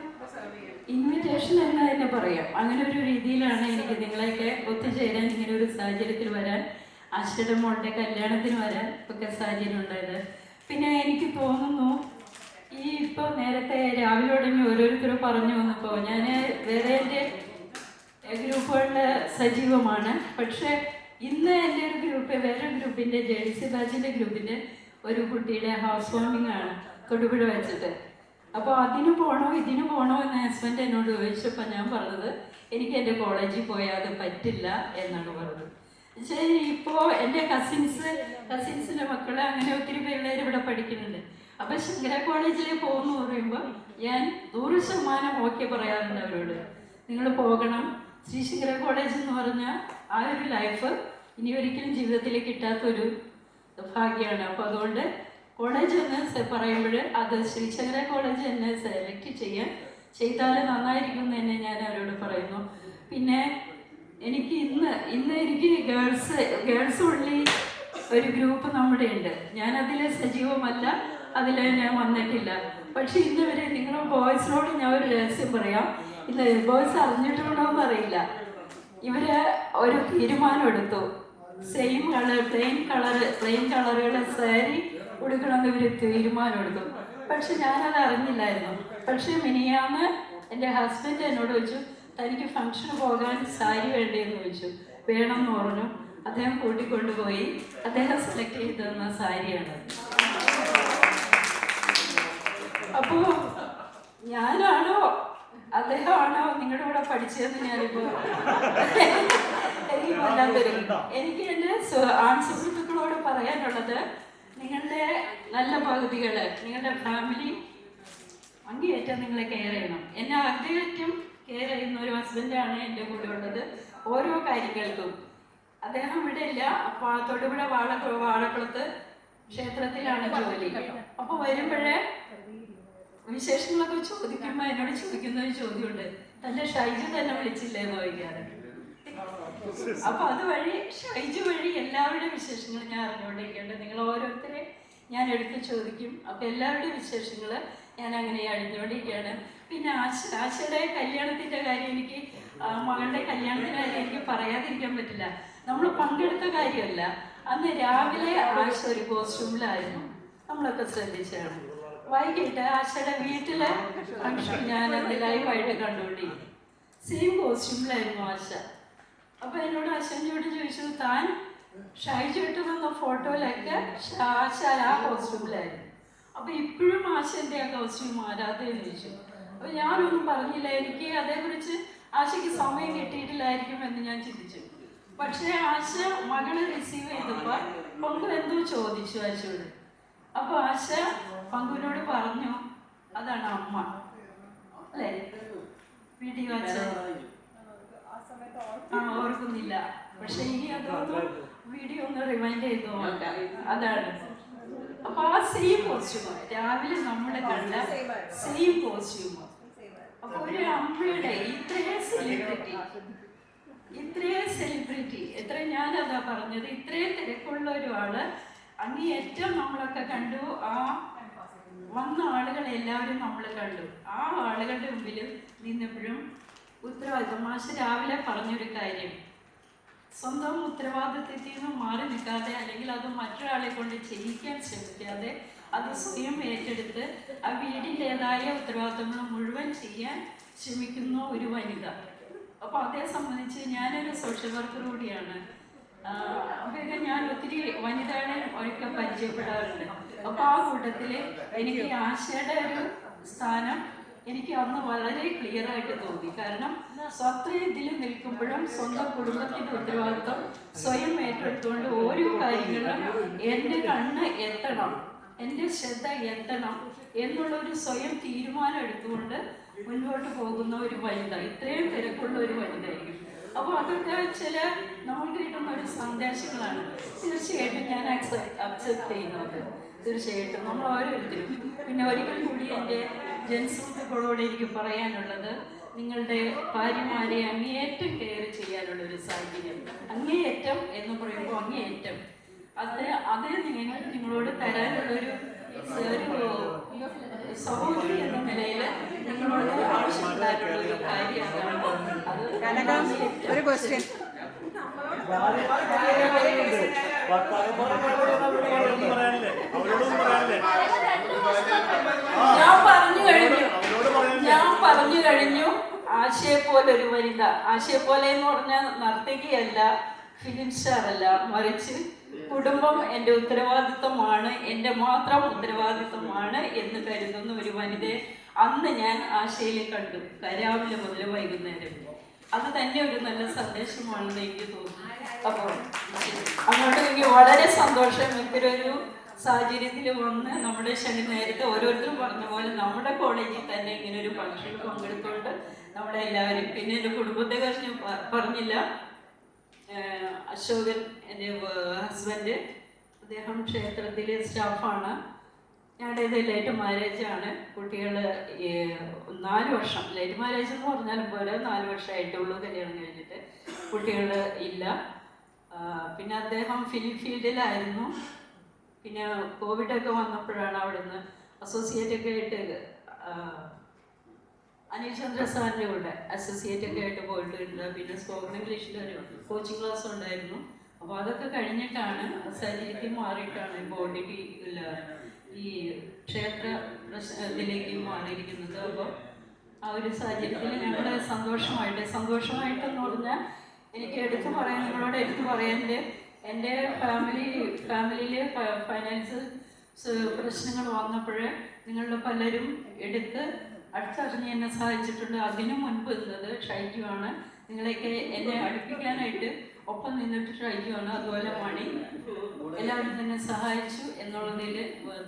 ഇൻവിറ്റേഷൻ എന്ന് തന്നെ പറയാം. അങ്ങനെ ഒരു രീതിയിലാണ് എനിക്ക് നിങ്ങളെയൊക്കെ ഒത്തുചേരാൻ, ഇങ്ങനെ ഒരു സാഹചര്യത്തിൽ വരാൻ, ആശയുടെ മോളുടെ കല്യാണത്തിന് വരാൻ ഒക്കെ സാഹചര്യം ഉണ്ടായത്. പിന്നെ എനിക്ക് തോന്നുന്നു ഈ ഇപ്പോൾ നേരത്തെ രാവിലെ ഉടനെ ഓരോരുത്തരും പറഞ്ഞു വന്നപ്പോൾ ഞാൻ വേറെ എൻ്റെ ഗ്രൂപ്പുകളിൽ സജീവമാണ്. പക്ഷേ ഇന്ന് എൻ്റെ ഒരു ഗ്രൂപ്പ്, വേറൊരു ഗ്രൂപ്പിൻ്റെ ജേഴ്സി ബാച്ചിൻ്റെ ഗ്രൂപ്പിൻ്റെ ഒരു കുട്ടിയുടെ ഹൗസ് വാമിംഗ് ആണ് തൊടുപുഴ വെച്ചിട്ട്. അപ്പോൾ അതിന് പോകണോ ഇതിന് പോകണോ എന്ന് ഹസ്ബൻഡ് എന്നോട് ചോദിച്ചപ്പോൾ ഞാൻ പറഞ്ഞത് എനിക്ക് എൻ്റെ കോളേജിൽ പോയാൽ അത് പറ്റില്ല എന്നാണ് പറഞ്ഞത്. ശരി, ഇപ്പോൾ എൻ്റെ കസിൻസിൻ്റെ മക്കൾ അങ്ങനെ ഒത്തിരി പിള്ളേർ ഇവിടെ പഠിക്കുന്നുണ്ട്. അപ്പോൾ ശങ്കര കോളേജിൽ പോകുന്നു പറയുമ്പോൾ ഞാൻ 100% ഓക്കെ പറയാറുണ്ട് അവരോട്. നിങ്ങൾ പോകണം. ശ്രീശങ്കര കോളേജ് എന്ന് പറഞ്ഞാൽ ആ ഒരു ലൈഫ് ഇനി ഒരിക്കലും ജീവിതത്തിൽ കിട്ടാത്തൊരു ഭാഗ്യമാണ്. അപ്പോൾ അതുകൊണ്ട് കോളേജ് എന്ന് പറയുമ്പോൾ അത് ശ്രീശങ്കര കോളേജ് എന്നെ സെലക്ട് ചെയ്താൽ നന്നായിരിക്കും എന്ന് തന്നെ ഞാൻ അവരോട് പറയുന്നു. പിന്നെ എനിക്ക് ഇന്ന് എനിക്ക് ഗേൾസ് ഉള്ളി ഒരു ഗ്രൂപ്പ് നമ്മുടെ ഉണ്ട്. ഞാനതിൽ സജീവമല്ല, അതിൽ ഞാൻ വന്നിട്ടില്ല. പക്ഷെ ഇന്ന് വരെ നിങ്ങൾ ബോയ്സിനോട് ഞാൻ ഒരു രഹസ്യം പറയാം. ഇന്ന് ബോയ്സ് അറിഞ്ഞിട്ടുണ്ടോ എന്നറിയില്ല. ഇവര് ഒരു തീരുമാനം എടുത്തു, സെയിം കളർ പ്ലെയിൻ കളറുകൾ സാരി ഉടുക്കണമെന്ന് ഇവർ തീരുമാനം എടുത്തു. പക്ഷെ ഞാനത് അറിഞ്ഞില്ലായിരുന്നു. പക്ഷെ മിനിയാന്ന് എൻ്റെ ഹസ്ബൻഡ് എന്നോട് ചോദിച്ചു, തനിക്ക് ഫംഗ്ഷന് പോകാൻ സാരി വേണ്ടേന്ന് ചോദിച്ചു. വേണമെന്ന് പറഞ്ഞു. അദ്ദേഹം കൂട്ടിക്കൊണ്ടുപോയി. അദ്ദേഹം സെലക്ട് ചെയ്ത് തന്ന സാരിയാണ്. അപ്പോൾ ഞാനാണോ അദ്ദേഹമാണോ നിങ്ങളുടെ കൂടെ പഠിച്ചതെന്ന് ഞാനിപ്പോൾ എനിക്ക് വല്ലാത്തൊരു, എനിക്ക് എൻ്റെ സുഹൃത്തുക്കളോട് പറയാനുള്ളത്, നിങ്ങളുടെ നല്ല പകുതികൾ, നിങ്ങളുടെ ഫാമിലി അങ്ങേയറ്റം നിങ്ങളെ കെയർ ചെയ്യണം. എന്നെ അങ്ങേയറ്റം കെയർ ചെയ്യുന്ന ഒരു ഹസ്ബൻഡാണ് എൻ്റെ കൂടെ ഉള്ളത്. ഓരോ കാര്യങ്ങൾക്കും അദ്ദേഹം ഇവിടെ ഇല്ല. അപ്പോൾ തൊടുപുഴ വാഴക്കുളത്ത് ക്ഷേത്രത്തിലാണ് ജോലി. അപ്പോൾ വരുമ്പോഴേ വിശേഷങ്ങളൊക്കെ ചോദിക്കുമ്പോൾ എന്നോട് ചോദിക്കുന്ന ഒരു ചോദ്യമുണ്ട്, തന്നെ ഷൈജു തന്നെ വിളിച്ചില്ലേന്ന് ചോദിക്കാറ്. അപ്പൊ അതുവഴി ഷൈജു വഴി എല്ലാവരുടെയും വിശേഷങ്ങൾ ഞാൻ അറിഞ്ഞുകൊണ്ടിരിക്കേണ്ടത്. നിങ്ങൾ ഓരോരുത്തരെ ഞാൻ എടുത്ത് ചോദിക്കും. അപ്പൊ എല്ലാവരുടെയും വിശേഷങ്ങൾ ഞാൻ അങ്ങനെ അറിഞ്ഞുകൊണ്ടിരിക്കുകയാണ്. പിന്നെ ആശയുടെ കല്യാണത്തിന്റെ കാര്യം, എനിക്ക് മകളുടെ കല്യാണത്തിന്റെ കാര്യം എനിക്ക് പറയാതിരിക്കാൻ പറ്റില്ല. നമ്മൾ പങ്കെടുത്ത കാര്യമല്ല. അന്ന് രാവിലെ ആശ ഒരു കോസ്റ്റ്യൂമിലായിരുന്നു, നമ്മളൊക്കെ ശ്രദ്ധിച്ചാണ്. വൈകിട്ട് ആശയുടെ വീട്ടിലെ ഫംഗ്ഷൻ ഞാൻ അത് ലൈവായിട്ട് കണ്ടുകൊണ്ടിരിക്കും. സെയിം കോസ്റ്റ്യൂമിലായിരുന്നു ആശ. അപ്പൊ എന്നോട് അശ്വനോട് ചോദിച്ചു, താൻ ഷൈജു ഇട്ട് വന്ന ഫോട്ടോയിലൊക്കെ ആശ ആ കോസ്റ്റ്യൂമിലായിരുന്നു. അപ്പൊ ഇപ്പോഴും ആശ എൻ്റെ ആ കോസ്റ്റ്യൂം മാറാതെന്ന് ചോദിച്ചു. അപ്പൊ ഞാനൊന്നും പറഞ്ഞില്ല. എനിക്ക് അതേക്കുറിച്ച് ആശയ്ക്ക് സമയം കിട്ടിയിട്ടില്ലായിരിക്കും എന്ന് ഞാൻ ചിന്തിച്ചു. പക്ഷേ ആശ മകളെ റിസീവ് ചെയ്തപ്പോൾ പങ്കു എന്തോ ചോദിച്ചു ആശയോട്. അപ്പൊ ആശ പങ്കുവിനോട് പറഞ്ഞു, അതാണ് അമ്മ അല്ലേ? വീട്ടിൽ വച്ച ഓർക്കുന്നില്ല. പക്ഷെ ഇനി അതൊന്നും വീഡിയോ ഒന്ന് റിമൈൻഡ് ചെയ്ത് നോക്കാം. അതാണ്. അപ്പൊ ആ സെയിം കോസ്റ്റ്യൂം രാവിലെ നമ്മൾ കണ്ട സെയിം കോസ്റ്റ്യൂം. അപ്പൊ ഒരു അമ്മയുടെ ഇത്രയും സെലിബ്രിറ്റി എത്ര ഞാനതാ പറഞ്ഞത്, ഇത്രയും തിരക്കുള്ള ഒരാള് അങ്ങേയറ്റം നമ്മളൊക്കെ കണ്ടു. ആ വന്ന ആളുകളെല്ലാവരും നമ്മൾ കണ്ടു. ആ ആളുകളുടെ മുമ്പിൽ നിന്നപ്പോഴും ഉത്തരവാദിത്വം. മാഷ് രാവിലെ പറഞ്ഞൊരു കാര്യം, സ്വന്തം ഉത്തരവാദിത്വത്തിൽ നിന്ന് മാറി നിൽക്കാതെ അല്ലെങ്കിൽ അത് മറ്റൊരാളെ കൊണ്ട് ചെയ്യിക്കാൻ ശ്രമിക്കാതെ അത് സ്വയം ഏറ്റെടുത്ത് ആ വീടിൻ്റെതായ ഉത്തരവാദിത്തങ്ങൾ മുഴുവൻ ചെയ്യാൻ ശ്രമിക്കുന്ന ഒരു വനിത. അപ്പോൾ അതേ സംബന്ധിച്ച് ഞാനൊരു സോഷ്യൽ വർക്കർ കൂടിയാണ്. അപ്പോൾ ഞാൻ ഒത്തിരി വനിതകളെ ഒരിക്കൽ പരിചയപ്പെടാറുണ്ട്. അപ്പോൾ ആ കൂട്ടത്തിൽ എനിക്ക് ആശയുടെ ഒരു സ്ഥാനം എനിക്ക് അന്ന് വളരെ ക്ലിയർ ആയിട്ട് തോന്നി. കാരണം സ്വന്തം ഇതിൽ നിൽക്കുമ്പോഴും സ്വന്തം കുടുംബത്തിൻ്റെ ഉത്തരവാദിത്വം സ്വയം ഏറ്റെടുത്തുകൊണ്ട് ഓരോ കാര്യങ്ങളിലും എൻ്റെ കണ്ണ് എത്തണം, എൻ്റെ ശ്രദ്ധ എത്തണം എന്നുള്ളൊരു സ്വയം തീരുമാനം എടുത്തുകൊണ്ട് മുൻപോട്ട് പോകുന്ന ഒരു വനിത, ഇത്രയും തിരക്കുള്ള ഒരു വനിതയായിരിക്കും. അപ്പോൾ അതൊക്കെ ചില നമുക്ക് കിട്ടുന്ന ഒരു സന്ദേശങ്ങളാണ്. തീർച്ചയായിട്ടും ഞാൻ അക്സെപ്റ്റ് ചെയ്യുന്നത്, തീർച്ചയായിട്ടും നമ്മൾ ഓരോരുത്തരും. പിന്നെ ഒരിക്കൽ കൂടി എൻ്റെ ജനസുഹൃത്തുക്കളോട് എനിക്ക് പറയാനുള്ളത്, നിങ്ങളുടെ ഭാര്യമാരെ അങ്ങേയറ്റം കെയർ ചെയ്യാനുള്ളൊരു സാഹചര്യം. അങ്ങേയറ്റം എന്ന് പറയുമ്പോൾ അങ്ങേയറ്റം അത് നിങ്ങളോട് തരാനുള്ളൊരു സഹോദരി എന്ന നിലയിൽ നിങ്ങളോട് ആവശ്യപ്പെടാനുള്ള ഒരു കാര്യമാണ്. ഒരു ക്വസ്റ്റ്യൻ. ഞാൻ പറഞ്ഞു കഴിഞ്ഞു. ആശയെ പോലെ ഒരു വനിത, ആശയെ പോലെ എന്ന് പറഞ്ഞാൽ നർത്തകിയല്ല, ഫിലിം സ്റ്റാർ അല്ല, മറിച്ച് കുടുംബം എൻ്റെ ഉത്തരവാദിത്വമാണ്, എൻ്റെ മാത്രം ഉത്തരവാദിത്വമാണ് എന്ന് കരുതുന്ന ഒരു വനിതയെ അന്ന് ഞാൻ ആശയിൽ കണ്ടു, രാവിലെ മുതൽ വൈകുന്നേരം. അത് തന്നെ ഒരു നല്ല സന്ദേശമാണെന്ന് എനിക്ക് തോന്നുന്നു. അപ്പോൾ അങ്ങോട്ട് എനിക്ക് വളരെ സന്തോഷം. ഇത്തരൊരു സാഹചര്യത്തിൽ വന്ന് നമ്മുടെ നേരത്തെ ഓരോരുത്തരും പറഞ്ഞ പോലെ നമ്മുടെ കോളേജിൽ തന്നെ ഇങ്ങനെ ഒരു ഫംഗ്ഷൻ പങ്കെടുത്തുകൊണ്ട് നമ്മുടെ എല്ലാവരും, പിന്നെ എൻ്റെ കുടുംബത്തെ കുറിച്ച് പറഞ്ഞില്ല, അശോകൻ എൻ്റെ ഹസ്ബൻഡ്, അദ്ദേഹം ക്ഷേത്രത്തിലെ സ്റ്റാഫാണ്. ഞങ്ങളുടേത് ലേറ്റ് മാരേജാണ്. കുട്ടികൾ 4 വർഷം, ലേറ്റ് മാരേജ് എന്ന് പറഞ്ഞാലും പോലെ 4 വർഷമായിട്ടുള്ളൂ കല്യാണം കഴിഞ്ഞിട്ട്, കുട്ടികൾ ഇല്ല. പിന്നെ അദ്ദേഹം ഫിലിം ഫീൽഡിലായിരുന്നു. പിന്നെ കോവിഡൊക്കെ വന്നപ്പോഴാണ് അവിടുന്ന് അസോസിയേറ്റൊക്കെ ആയിട്ട് അനിൽ ചന്ദ്ര സാറിൻ്റെ കൂടെ അസോസിയേറ്റൊക്കെ ആയിട്ട് പോയിട്ടുണ്ട്. പിന്നെ സ്പോക്കൺ ഇംഗ്ലീഷിലൊരു കോച്ചിങ് ക്ലാസ് ഉണ്ടായിരുന്നു. അപ്പോൾ അതൊക്കെ കഴിഞ്ഞിട്ടാണ് സാഹചര്യത്തിൽ മാറിയിട്ടാണ് ബോഡിക്ക് ഈ ക്ഷേത്ര ഇതിലേക്ക് മാറിയിരിക്കുന്നത്. അപ്പോൾ ആ ഒരു സാഹചര്യത്തിൽ ഞങ്ങൾ സന്തോഷമായിട്ടെന്ന് പറഞ്ഞാൽ എനിക്ക് നിങ്ങളോട് എടുത്തു പറയാൻ്റെ എൻ്റെ ഫാമിലിയിൽ ഫൈനാൻസ് പ്രശ്നങ്ങൾ വന്നപ്പോൾ നിങ്ങളുടെ പലരും എടുത്ത് അടുത്തറിഞ്ഞ് എന്നെ സഹായിച്ചിട്ടുണ്ട്. അതിനു മുൻപ് നിന്നത് ഷൈജുവാണ്. നിങ്ങളെയൊക്കെ എന്നെ അടുപ്പിക്കാനായിട്ട് ഒപ്പം നിന്നിട്ട് ഷൈജുവാണ്. അതുപോലെ മണി, എല്ലാവരും തന്നെ സഹായിച്ചു എന്നുള്ളതിൽ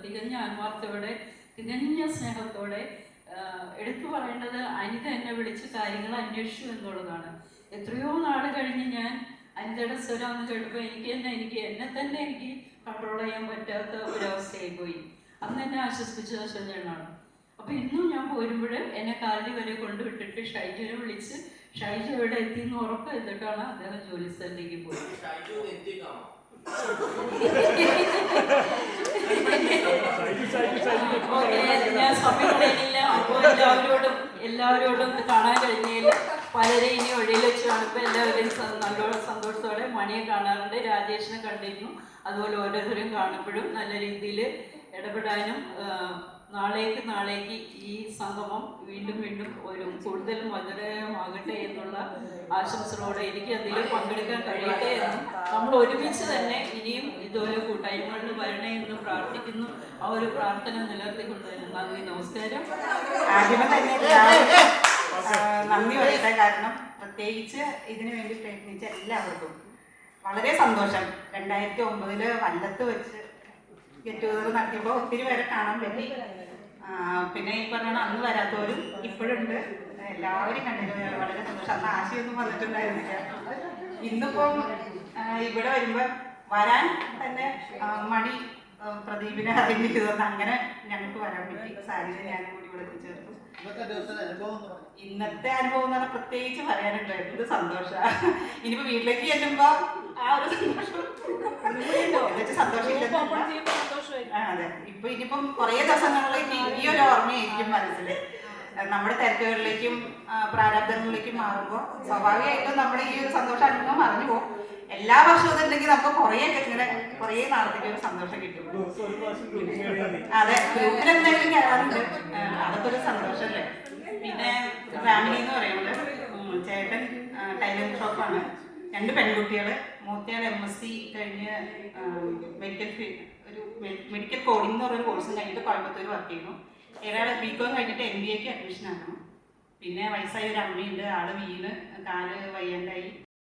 തികഞ്ഞ ആത്മാർത്ഥത്തോടെ, തികഞ്ഞ സ്നേഹത്തോടെ എടുത്തു പറയേണ്ടത് അനിത എന്നെ വിളിച്ച് കാര്യങ്ങൾ അന്വേഷിച്ചു എന്നുള്ളതാണ്. എത്രയോ നാൾ കഴിഞ്ഞ് ഞാൻ അനിതയുടെ സ്വരം എന്ന് കേട്ടപ്പോൾ എനിക്ക് എന്നെ തന്നെ കൺട്രോൾ ചെയ്യാൻ പറ്റാത്ത ഒരവസ്ഥയായി പോയി. അന്ന് എന്നെ ആശ്വസിപ്പിച്ചത് അശ്വജനാണ്. അപ്പോൾ ഇന്നും ഞാൻ പോരുമ്പോൾ എന്നെ കാലടി വരെ കൊണ്ടുവിട്ടിട്ട് ഷൈജുവിനെ വിളിച്ച് ഷൈജു എവിടെ എത്തിയെന്ന് ഉറപ്പ് എന്നിട്ടാണ് അദ്ദേഹം ജോലി സ്ഥലത്തേക്ക് പോയത്. ഞാൻ സമയം കളയുന്നില്ല. അപ്പോൾ എല്ലാവരോടും കാണാൻ കഴിഞ്ഞതിൽ പലരെ ഇനി വഴിയിൽ വെച്ച് കാണുമ്പോൾ എല്ലാവരെയും നല്ലോണം സന്തോഷത്തോടെ മണിയെ കാണാറുണ്ട്, രാജേഷിനെ കണ്ടിരുന്നു. അതുപോലെ ഓരോരുത്തരും കാണുമ്പോഴും നല്ല രീതിയിൽ ഇടപെടാനും നാളേക്ക് ഈ സംഗമം വീണ്ടും ഒരു കൂടുതൽ മധുരമാകട്ടെ എന്നുള്ള ആശംസകളോടെ എനിക്ക് അതിൽ പങ്കെടുക്കാൻ കഴിയട്ടെ എന്നും നമ്മൾ ഒരുമിച്ച് തന്നെ ഇനിയും ഇതുപോലെ കൂട്ടായ്മകളിൽ വരണേ എന്ന് പ്രാർത്ഥിക്കുന്നു. ആ ഒരു പ്രാർത്ഥന നിലനിർത്തിക്കൊണ്ട് തന്നെ നന്ദി, നമസ്കാരം. ആദ്യമേ തന്നെ നന്ദി പറയട്ടെ. കാരണം പ്രത്യേകിച്ച് ഇതിനു വേണ്ടി പ്രയത്നിച്ച എല്ലാവർക്കും വളരെ സന്തോഷം. 2009 വല്ലത്ത് വെച്ച് ഗെറ്റ് ടുഗദർ നടത്തിയപ്പോൾ ഒത്തിരി പേരെ കാണാൻ പറ്റി. പിന്നെ ഈ പറഞ്ഞ അന്ന് വരാത്തവരും ഇപ്പോഴുണ്ട്. എല്ലാവരും കണ്ടിട്ട് വളരെ സന്തോഷം. അന്ന് ആശയൊന്നും വന്നിട്ടുണ്ടായിരുന്നില്ല. ഇന്നിപ്പം ഇവിടെ വരുമ്പോൾ വരാൻ തന്നെ മണി പ്രദീപിനെ അറിഞ്ഞിരുന്നു. അങ്ങനെ ഞങ്ങൾക്ക് വരാൻ പറ്റി. സാരിയെ ഞാനും കൂടി ഇവിടെ എത്തിച്ചേർന്നു. ഇന്നത്തെ അനുഭവം എന്ന് പറഞ്ഞാൽ പ്രത്യേകിച്ച് പറയാനുണ്ട്. എന്ത് സന്തോഷമാണ്. ഇനിയിപ്പോൾ വീട്ടിലേക്ക് ചെല്ലുമ്പോൾ ആ ഒരു സന്തോഷമില്ല. അതെ, ഇനിയിപ്പം കുറേ ദിവസങ്ങളിലേക്ക് ഈ ഒരു ഓർമ്മയായിരിക്കും മനസ്സിൽ. നമ്മുടെ തിരക്കുകളിലേക്കും പ്രാരാബ്ദങ്ങളിലേക്കും മാറുമ്പോൾ സ്വാഭാവികമായിട്ടും നമ്മുടെ ഈ ഒരു സന്തോഷം അനുഭവം മറന്നു പോകും. എല്ലാ വർഷവും ഇതുണ്ടെങ്കിൽ നമുക്ക് കുറേയൊക്കെ ഇങ്ങനെ കുറേ നാളത്തേക്ക് ഒരു സന്തോഷം കിട്ടും. അതെ, ഗ്രൂപ്പിൽ എന്തായാലും കയറാറുണ്ട്. അതൊക്കെ ഒരു സന്തോഷമല്ലേ. പിന്നെ ഫാമിലി എന്ന് പറയുന്നത് ചേട്ടൻ ടൈലറിംഗ് ഷോപ്പാണ്, 2 പെൺകുട്ടികൾ, മൂത്തയാൾ MSc കഴിഞ്ഞ് മെഡിക്കൽ കോഡിംഗ് എന്ന് പറയുന്ന കോഴ്സും കഴിഞ്ഞിട്ട് കോയമ്പത്തൂർ വർക്ക് ചെയ്യുന്നു. ഏതായാലും BCom കഴിഞ്ഞിട്ട് MBAക്ക് അഡ്മിഷൻ ആക്കണം. പിന്നെ വയസ്സായ ഒരു അമ്മയുണ്ട്, ആള് വീണ് കാല് വയ്യാണ്ടായി